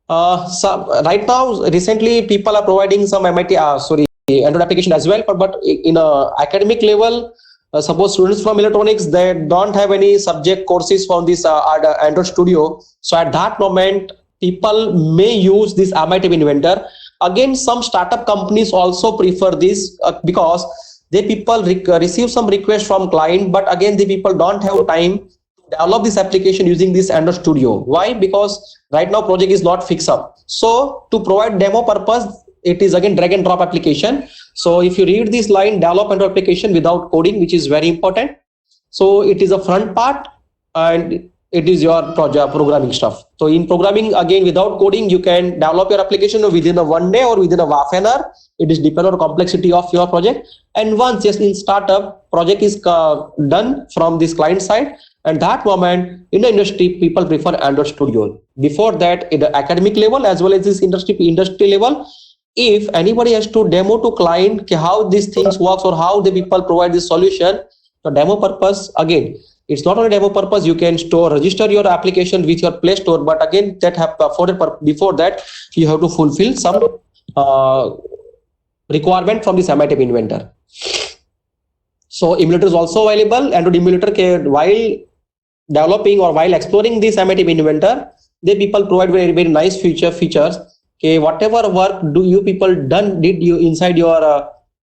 So right now, recently people are providing some MIT, Android application as well. But in a academic level, suppose students from electronics, they don't have any subject courses from this Android Studio. So at that moment, people may use this MIT Inventor. Again, some startup companies also prefer this because they people receive some requests from client, but again, the people don't have time to develop this application using this Android Studio. Why? Because right now project is not fixed up. So to provide demo purpose, it is again drag and drop application. So if you read this line, develop Android application without coding, which is very important. So it is a front part, and it is your project programming stuff. So in programming, again, without coding, you can develop your application within a 1 day or within a half an hour. It is depend on complexity of your project. And once just in startup project is done from this client side, and that moment in the industry, people prefer Android Studio. Before that, in the academic level as well as this industry level, if anybody has to demo to client how these things works or how the people provide this solution, the demo purpose, again, it's not only demo purpose. You can register your application with your Play Store, but again, that have before that you have to fulfill some requirement from this MITM inventor. So emulator is also available. Android emulator while developing or while exploring this MITM inventor, the people provide very nice features. Okay, whatever work did you inside your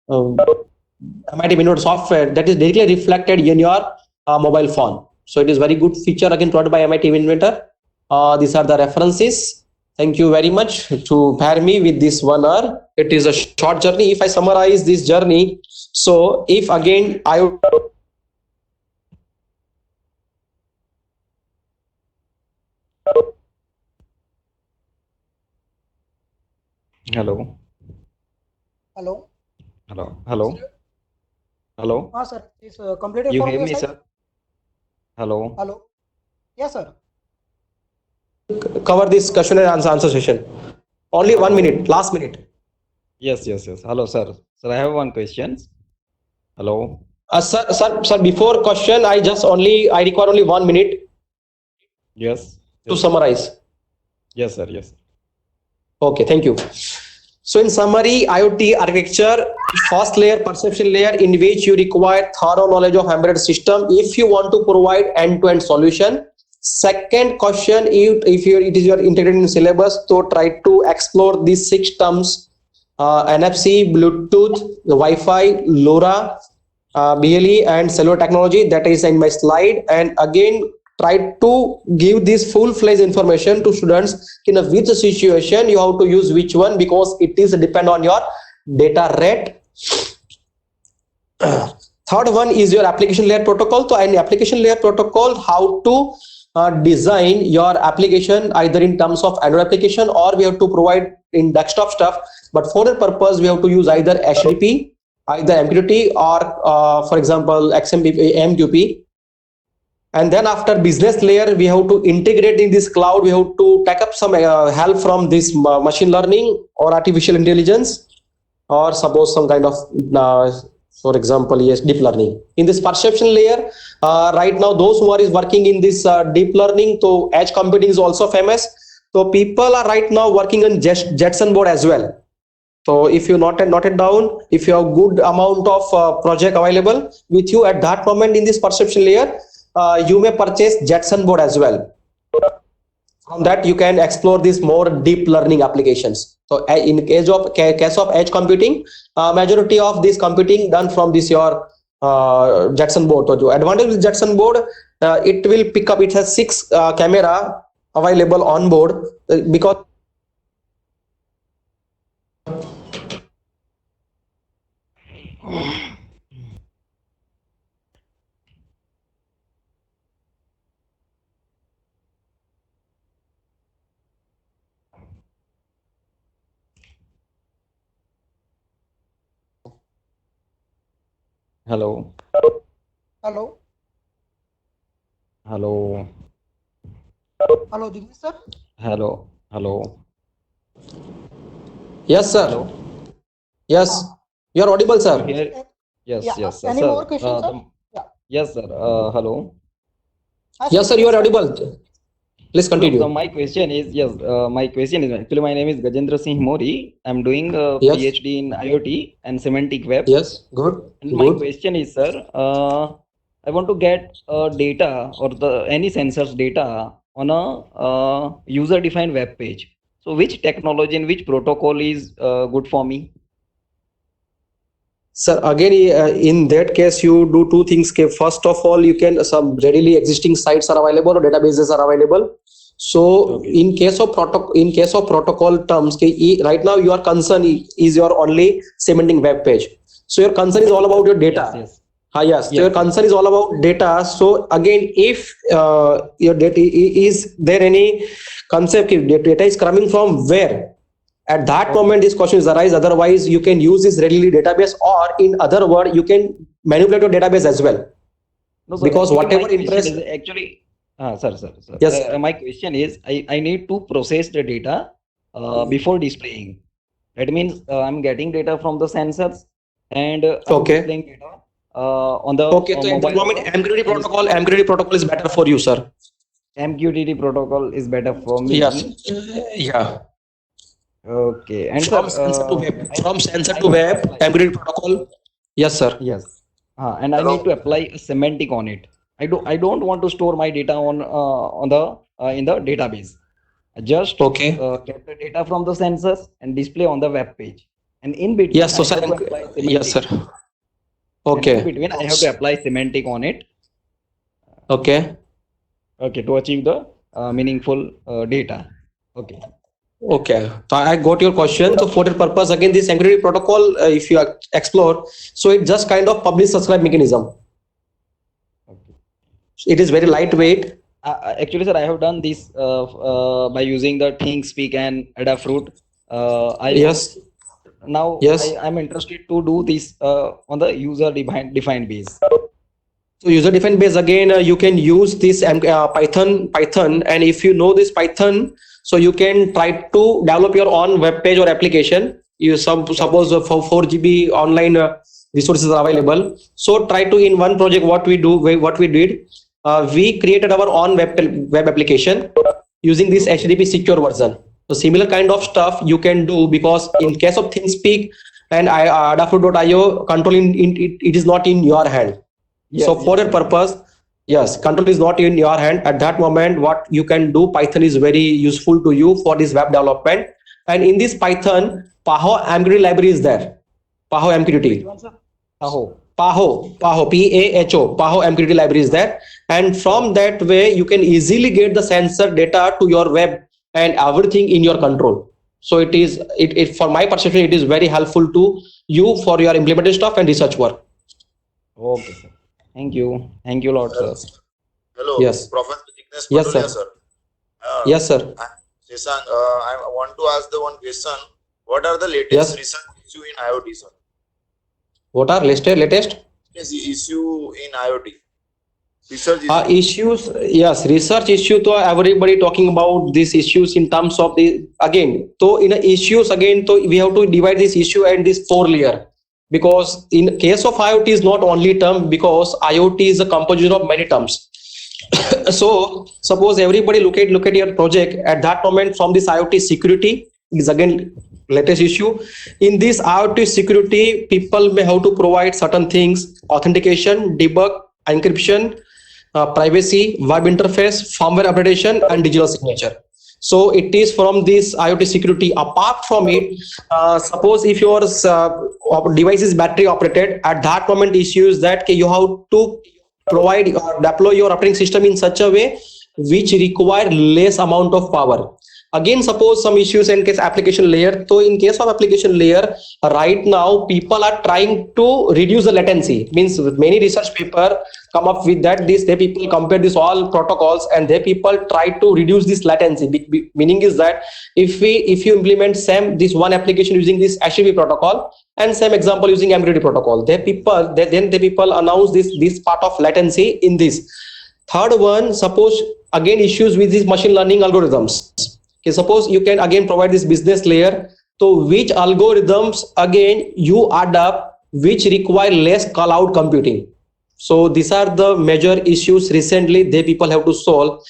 MITM inventor software, that is directly reflected in your mobile phone. So it is very good feature again provided by MITM inventor. These are the references. Thank you very much to bear me with this 1 hour. It is a short journey. If I summarize this journey, so if again I would Hello. Hello. Hello. Sir, is completed You from hear your me, side? sir? Hello. Hello. Yes, sir. cover this question and answer session. Only 1 minute, last minute. Yes. Hello, sir. Sir, I have one question. Hello. Sir, before question, I require only 1 minute Yes. to summarize. Yes, sir. Yes. Okay, thank you. So in summary, IoT architecture, first layer, perception layer, in which you require thorough knowledge of embedded system if you want to provide end-to-end solution. Second question, if it is your integrated in syllabus, so try to explore these 6 terms: NFC, Bluetooth, Wi-Fi, LoRa, BLE, and cellular technology. That is in my slide. And again, try to give this full-fledged information to students in which situation you have to use which one, because it is depend on your data rate. Third one is your application layer protocol. So in application layer protocol, how to design your application either in terms of Android application, or we have to provide in desktop stuff. But for that purpose, we have to use either HTTP, either MQTT, or for example XMPP, MQP. And then after business layer, we have to integrate in this cloud. We have to take up some help from this machine learning or artificial intelligence, or suppose some kind of for example, yes, deep learning. In this perception layer, right now those who are working in this deep learning, so edge computing is also famous. So people are right now working on Jetson board as well. So if you note it down, if you have good amount of project available with you at that moment in this perception layer, you may purchase Jetson board as well. From that you can explore these more deep learning applications. So in case of edge computing, majority of this computing done from this your Jetson board. So the advantage with Jetson board, it will pick up. It has 6 camera available on board, because Hello. Hello. Hello. Hello, Jignesh sir. Hello. Hello. yes sir. Hello. Yes, you are audible, sir. Here. Yes. Yeah, Yes. Sir. any Sir, more questions, sir? Yeah. Yes, sir. Hello. Yes sir, you are audible. Please continue. So my question is, my question is, actually my name is Gajendra Singh Mori. I'm doing a Yes. PhD in IoT and semantic web. Yes, good. And my Good. question is, sir, I want to get data or any sensors data on a user-defined web page. So which technology and which protocol is good for me? Sir, again, in that case, you do 2 things. First of all, you can some readily existing sites are available or databases are available. So, Okay. in case of protocol terms, right now your concern is your only semantic web page. So your concern is all about your data. Yes. Yes. So Yes, your sir. concern is all about data. So again, if your data is there any concept, if data is coming from where? At that Okay. moment, this question is arise. Otherwise, you can use this readily database, or in other word, you can manipulate your database as well. No, sir. Because Actually, my whatever question interest, is actually, sir. yes, sir. My question is, I need to process the data before displaying. That means I'm getting data from the sensors and I'm Okay. displaying data on the Okay. So at that mobile moment, phone. MQTT protocol is better for you, sir. MQTT protocol is better for Yes. me. Yeah. Okay. And sir, From sensor to web. I From need sensor I to need to web, apply. MQTT protocol. Yes, sir. Yes. And I need to Hello. apply a semantic on it. I don't want to store my data on the in the database. I just Okay. get the data from the sensors and display on the web page. And in between, Yes. So, I sir. have to apply Yes, semantic. sir. And in Okay. between, I have to apply semantic on it. Okay. Okay, to achieve the meaningful data. Okay. Okay, so I got your question. So for that purpose, again, this MQTT protocol, if you explore, so it just kind of publish subscribe mechanism. Okay. It is very lightweight. Actually, sir, I have done this by using the ThinkSpeak and Adafruit. Yes, Now yes. I'm interested to do this on the user defined base. So user defined base again, you can use this Python, and if you know this Python, so you can try to develop your own web page or application. You suppose for 4 GB online resources are available. So try to in one project what we did, we created our own web application using this HTTP secure version. So similar kind of stuff you can do, because in case of ThinkSpeak and Adafruit.io, control it is not in your hand. So for that purpose, yes, control is not in your hand at that moment. What you can do, Python is very useful to you for this web development. And in this Python, PAHO MQTT library is there. PAHO Which MQTT. one, sir? Tahoe. PAHO PAHO MQTT library is there. And from that way, you can easily get the sensor data to your web and everything in your control. So it for my perception, it is very helpful to you for your implementation stuff and research work. Okay, sir. Thank you. Thank you, Lord, sir. Hello, Yes. Professor Jignesh Yes, Pandolia, sir. sir. Yes, sir. Shashank, I want to ask the one question. What are the latest Yes. research issue in IoT, sir? What are latest Yes, issue in IoT. Research issue. issues? Yes, research issue. So everybody talking about these issues in terms of the again. So in the issues again, so we have to divide this issue and this 4 layer, because in case of IoT is not only term, because IoT is a composition of many terms. So suppose everybody look at your project at that moment, from this IoT security is again latest issue. In this IoT security, people may have to provide certain things: authentication, debug, encryption, privacy, web interface, firmware updation, and digital signature. So it is from this IoT security. Apart from it, suppose if your device is battery operated, at that moment issues that you have to provide or deploy your operating system in such a way which require less amount of power. Again, suppose some issues in case application layer. So in case of application layer, right now people are trying to reduce the latency. Means with many research paper come up with that, they people compare this all protocols and they people try to reduce this latency. Meaning is that if you implement same this one application using this HTTP protocol and same example using MQTT protocol, then the people announce this part of latency in this. Third one, suppose again issues with these machine learning algorithms. Okay, suppose you can again provide this business layer. So which algorithms again you add up which require less cloud computing. So these are the major issues recently they people have to solve.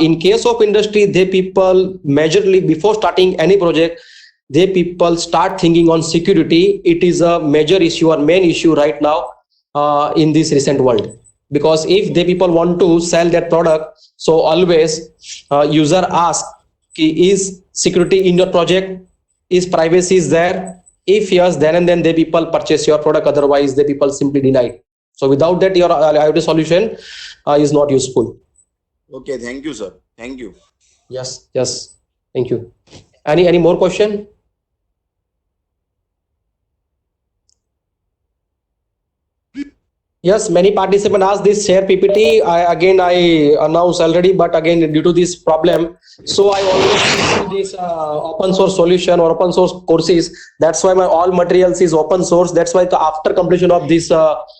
In case of industry, they people majorly before starting any project, they people start thinking on security. It is a major issue or main issue right now in this recent world. Because if they people want to sell their product, so always user ask, is security in your project, is privacy is there? If yes, then and then they people purchase your product, otherwise they people simply deny it. So without that, your IoT solution is not useful. Okay, thank you, sir. Thank you. Yes, thank you. Any more question? Yes, many participants asked this share PPT. I announced already, but again due to this problem, so I always use this open source solution or open source courses. That's why my all materials is open source. That's why after completion of this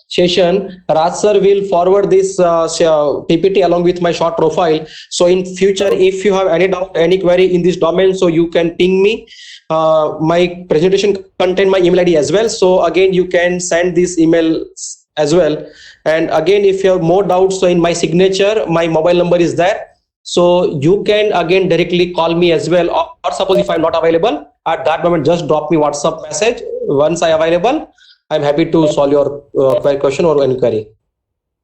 session, Raj sir will forward this PPT along with my short profile. So in future, if you have any doubt, any query in this domain, so you can ping me. My presentation contain my email ID as well. So again, you can send this email as well. And again, if you have more doubts, so in my signature, my mobile number is there. So you can again directly call me as well. Or suppose if I'm not available at that moment, just drop me WhatsApp message. Once I available, I'm happy to solve your question or inquiry.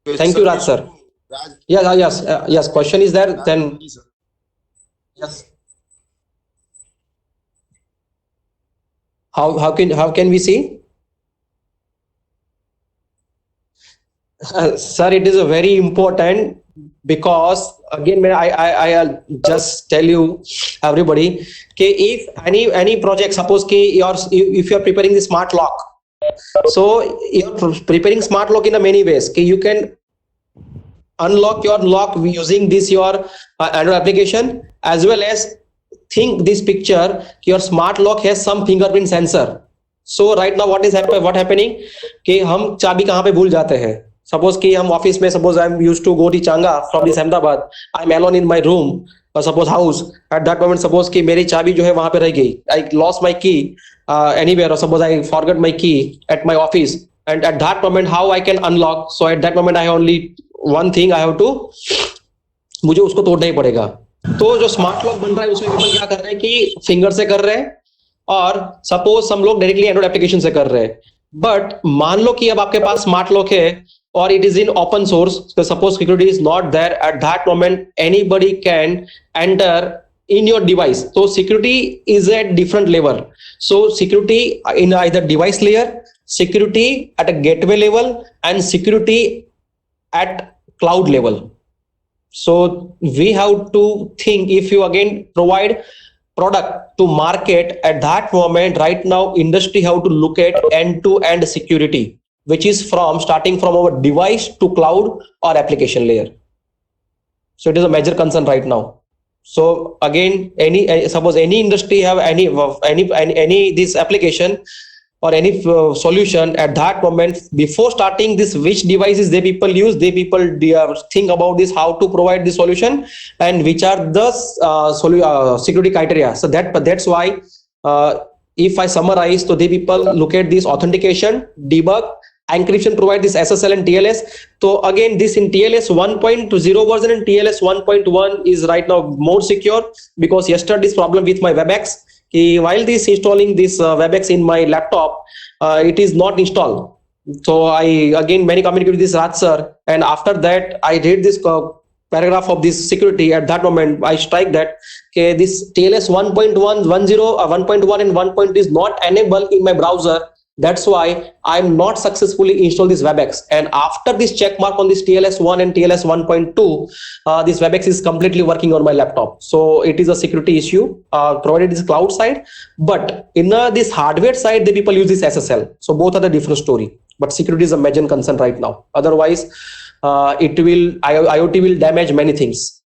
Thank you, Raj sir. Raj, Yes. Question is there? Then yes. How can we see? Sir, it is a very important, because again I'll just tell you everybody, okay, if any project, suppose if you are preparing the smart lock, so you're preparing smart lock in a many ways. Okay, you can unlock your lock using this your Android application, as well as think this picture, your smart lock has some fingerprint sensor. So right now what happening कि हम चाबी कहाँ पे भूल जाते हैं. Suppose कि हम ऑफिस में, suppose I'm used to go to Changa from this Ahmedabad, I'm alone in my room, or suppose house, at that moment suppose कि मेरी चाबी जो है वहाँ पे रह गई, I lost my key anywhere, or suppose I forgot my key at my office, and at that moment how I can unlock. So at that moment I have only one thing, I have to, मुझे उसको तोड़ना ही पड़ेगा. तो जो smart lock बन रहा है उसमें people क्या कर रहे हैं कि फिंगर से कर रहे हैं, और सपोज हम लोग डायरेक्टली एंड्रॉइड एप्लीकेशन से कर रहे हैं. बट मान लो कि अब आपके पास स्मार्ट लॉक है और it is in open source, so suppose security is not there, at that moment anybody can enter in your device. So security is at different level. So security in either device layer, security at a gateway level, and security at cloud level. So we have to think, if you again provide product to market, at that moment right now industry have to look at end-to-end security, which is starting from our device to cloud or application layer. So it is a major concern right now. So again, suppose any industry have any this application or any solution, at that moment before starting this, which devices they people use, they think about this, how to provide the solution, and which are the security criteria. So that's why if I summarize, so they people look at this authentication, debug, encryption, provide this SSL and TLS. So again, this in TLS 1.0 version and TLS 1.1 is right now more secure, because yesterday's problem with my WebEx, while this installing this WebEx in my laptop, it is not installed. So I again many communicate with this Raj sir, and after that I read this paragraph of this security. At that moment I strike that this TLS 1.1 1.1 and 1.2 is not enabled in my browser. That's why I'm not successfully install this WebEx. And after this check mark on this TLS 1 and TLS 1.2, this WebEx is completely working on my laptop. So it is a security issue, provided this cloud side, but in this hardware side, the people use this SSL. So both are the different story, but security is a major concern right now. Otherwise, IoT will damage many things.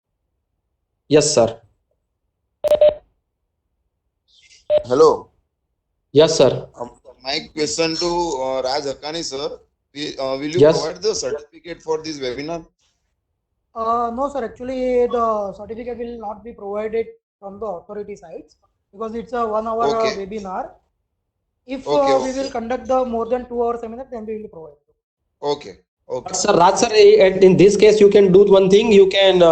Yes, sir. hello. Yes, sir. My question to Raj Haqqani sir, will you Yes. provide the certificate for this webinar? No, sir. Actually, the certificate will not be provided from the authority sides, because it's a 1 hour Okay. webinar. If Okay, we okay. will conduct the more than 2 hour seminar, then we will provide. Okay. Okay. Sir, Raj sir, in this case, you can do one thing. You can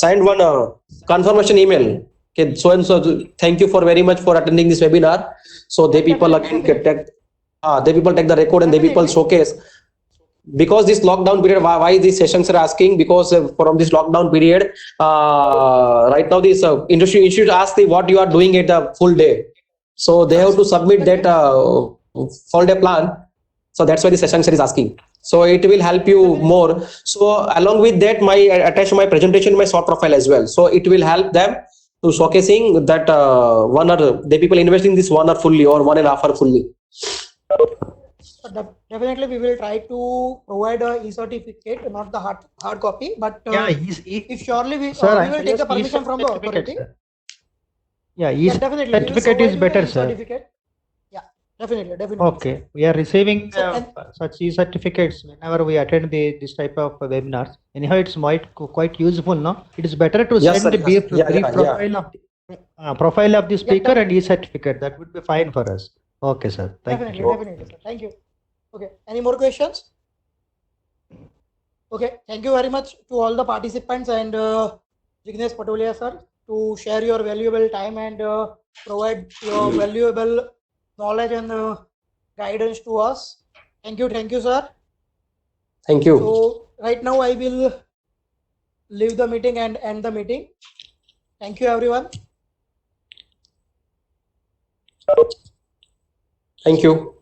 send one confirmation email. Okay, so and so. Thank you for very much for attending this webinar. So they people again take the record and they people showcase. Because this lockdown period, why these sessions are asking? Because from this lockdown period, right now this industry institute asks what you are doing at the full day. So they have to submit that full day plan. So that's why the session is asking. So it will help you more. So along with that, I attach my presentation, my short profile as well. So it will help them to showcasing that the people investing this 1 hour fully or 1.5 hour fully. So definitely we will try to provide a e-certificate, not the hard copy, but Yeah, if surely we sir, we will take the actually, permission from the certificate, authority. sir. Yeah, Yeah, definitely we will certificate provide is you the better, sir. e-certificate. Yeah, definitely. Okay, we are receiving So, and such e-certificates whenever we attend this type of webinars. Anyhow, it's quite useful, no? It is better to Yes, send sir. the Yes. brief Yeah. profile of the yeah, speaker and e-certificate. That would be fine for us. Okay, sir. Thank definitely, you. definitely, sir. Thank you. Okay, any more questions? Okay, thank you very much to all the participants and Jignesh Patolia sir to share your valuable time and provide your valuable knowledge and guidance to us. Thank you, sir. Thank you. So right now I will leave the meeting and end the meeting. Thank you, everyone. Thank you.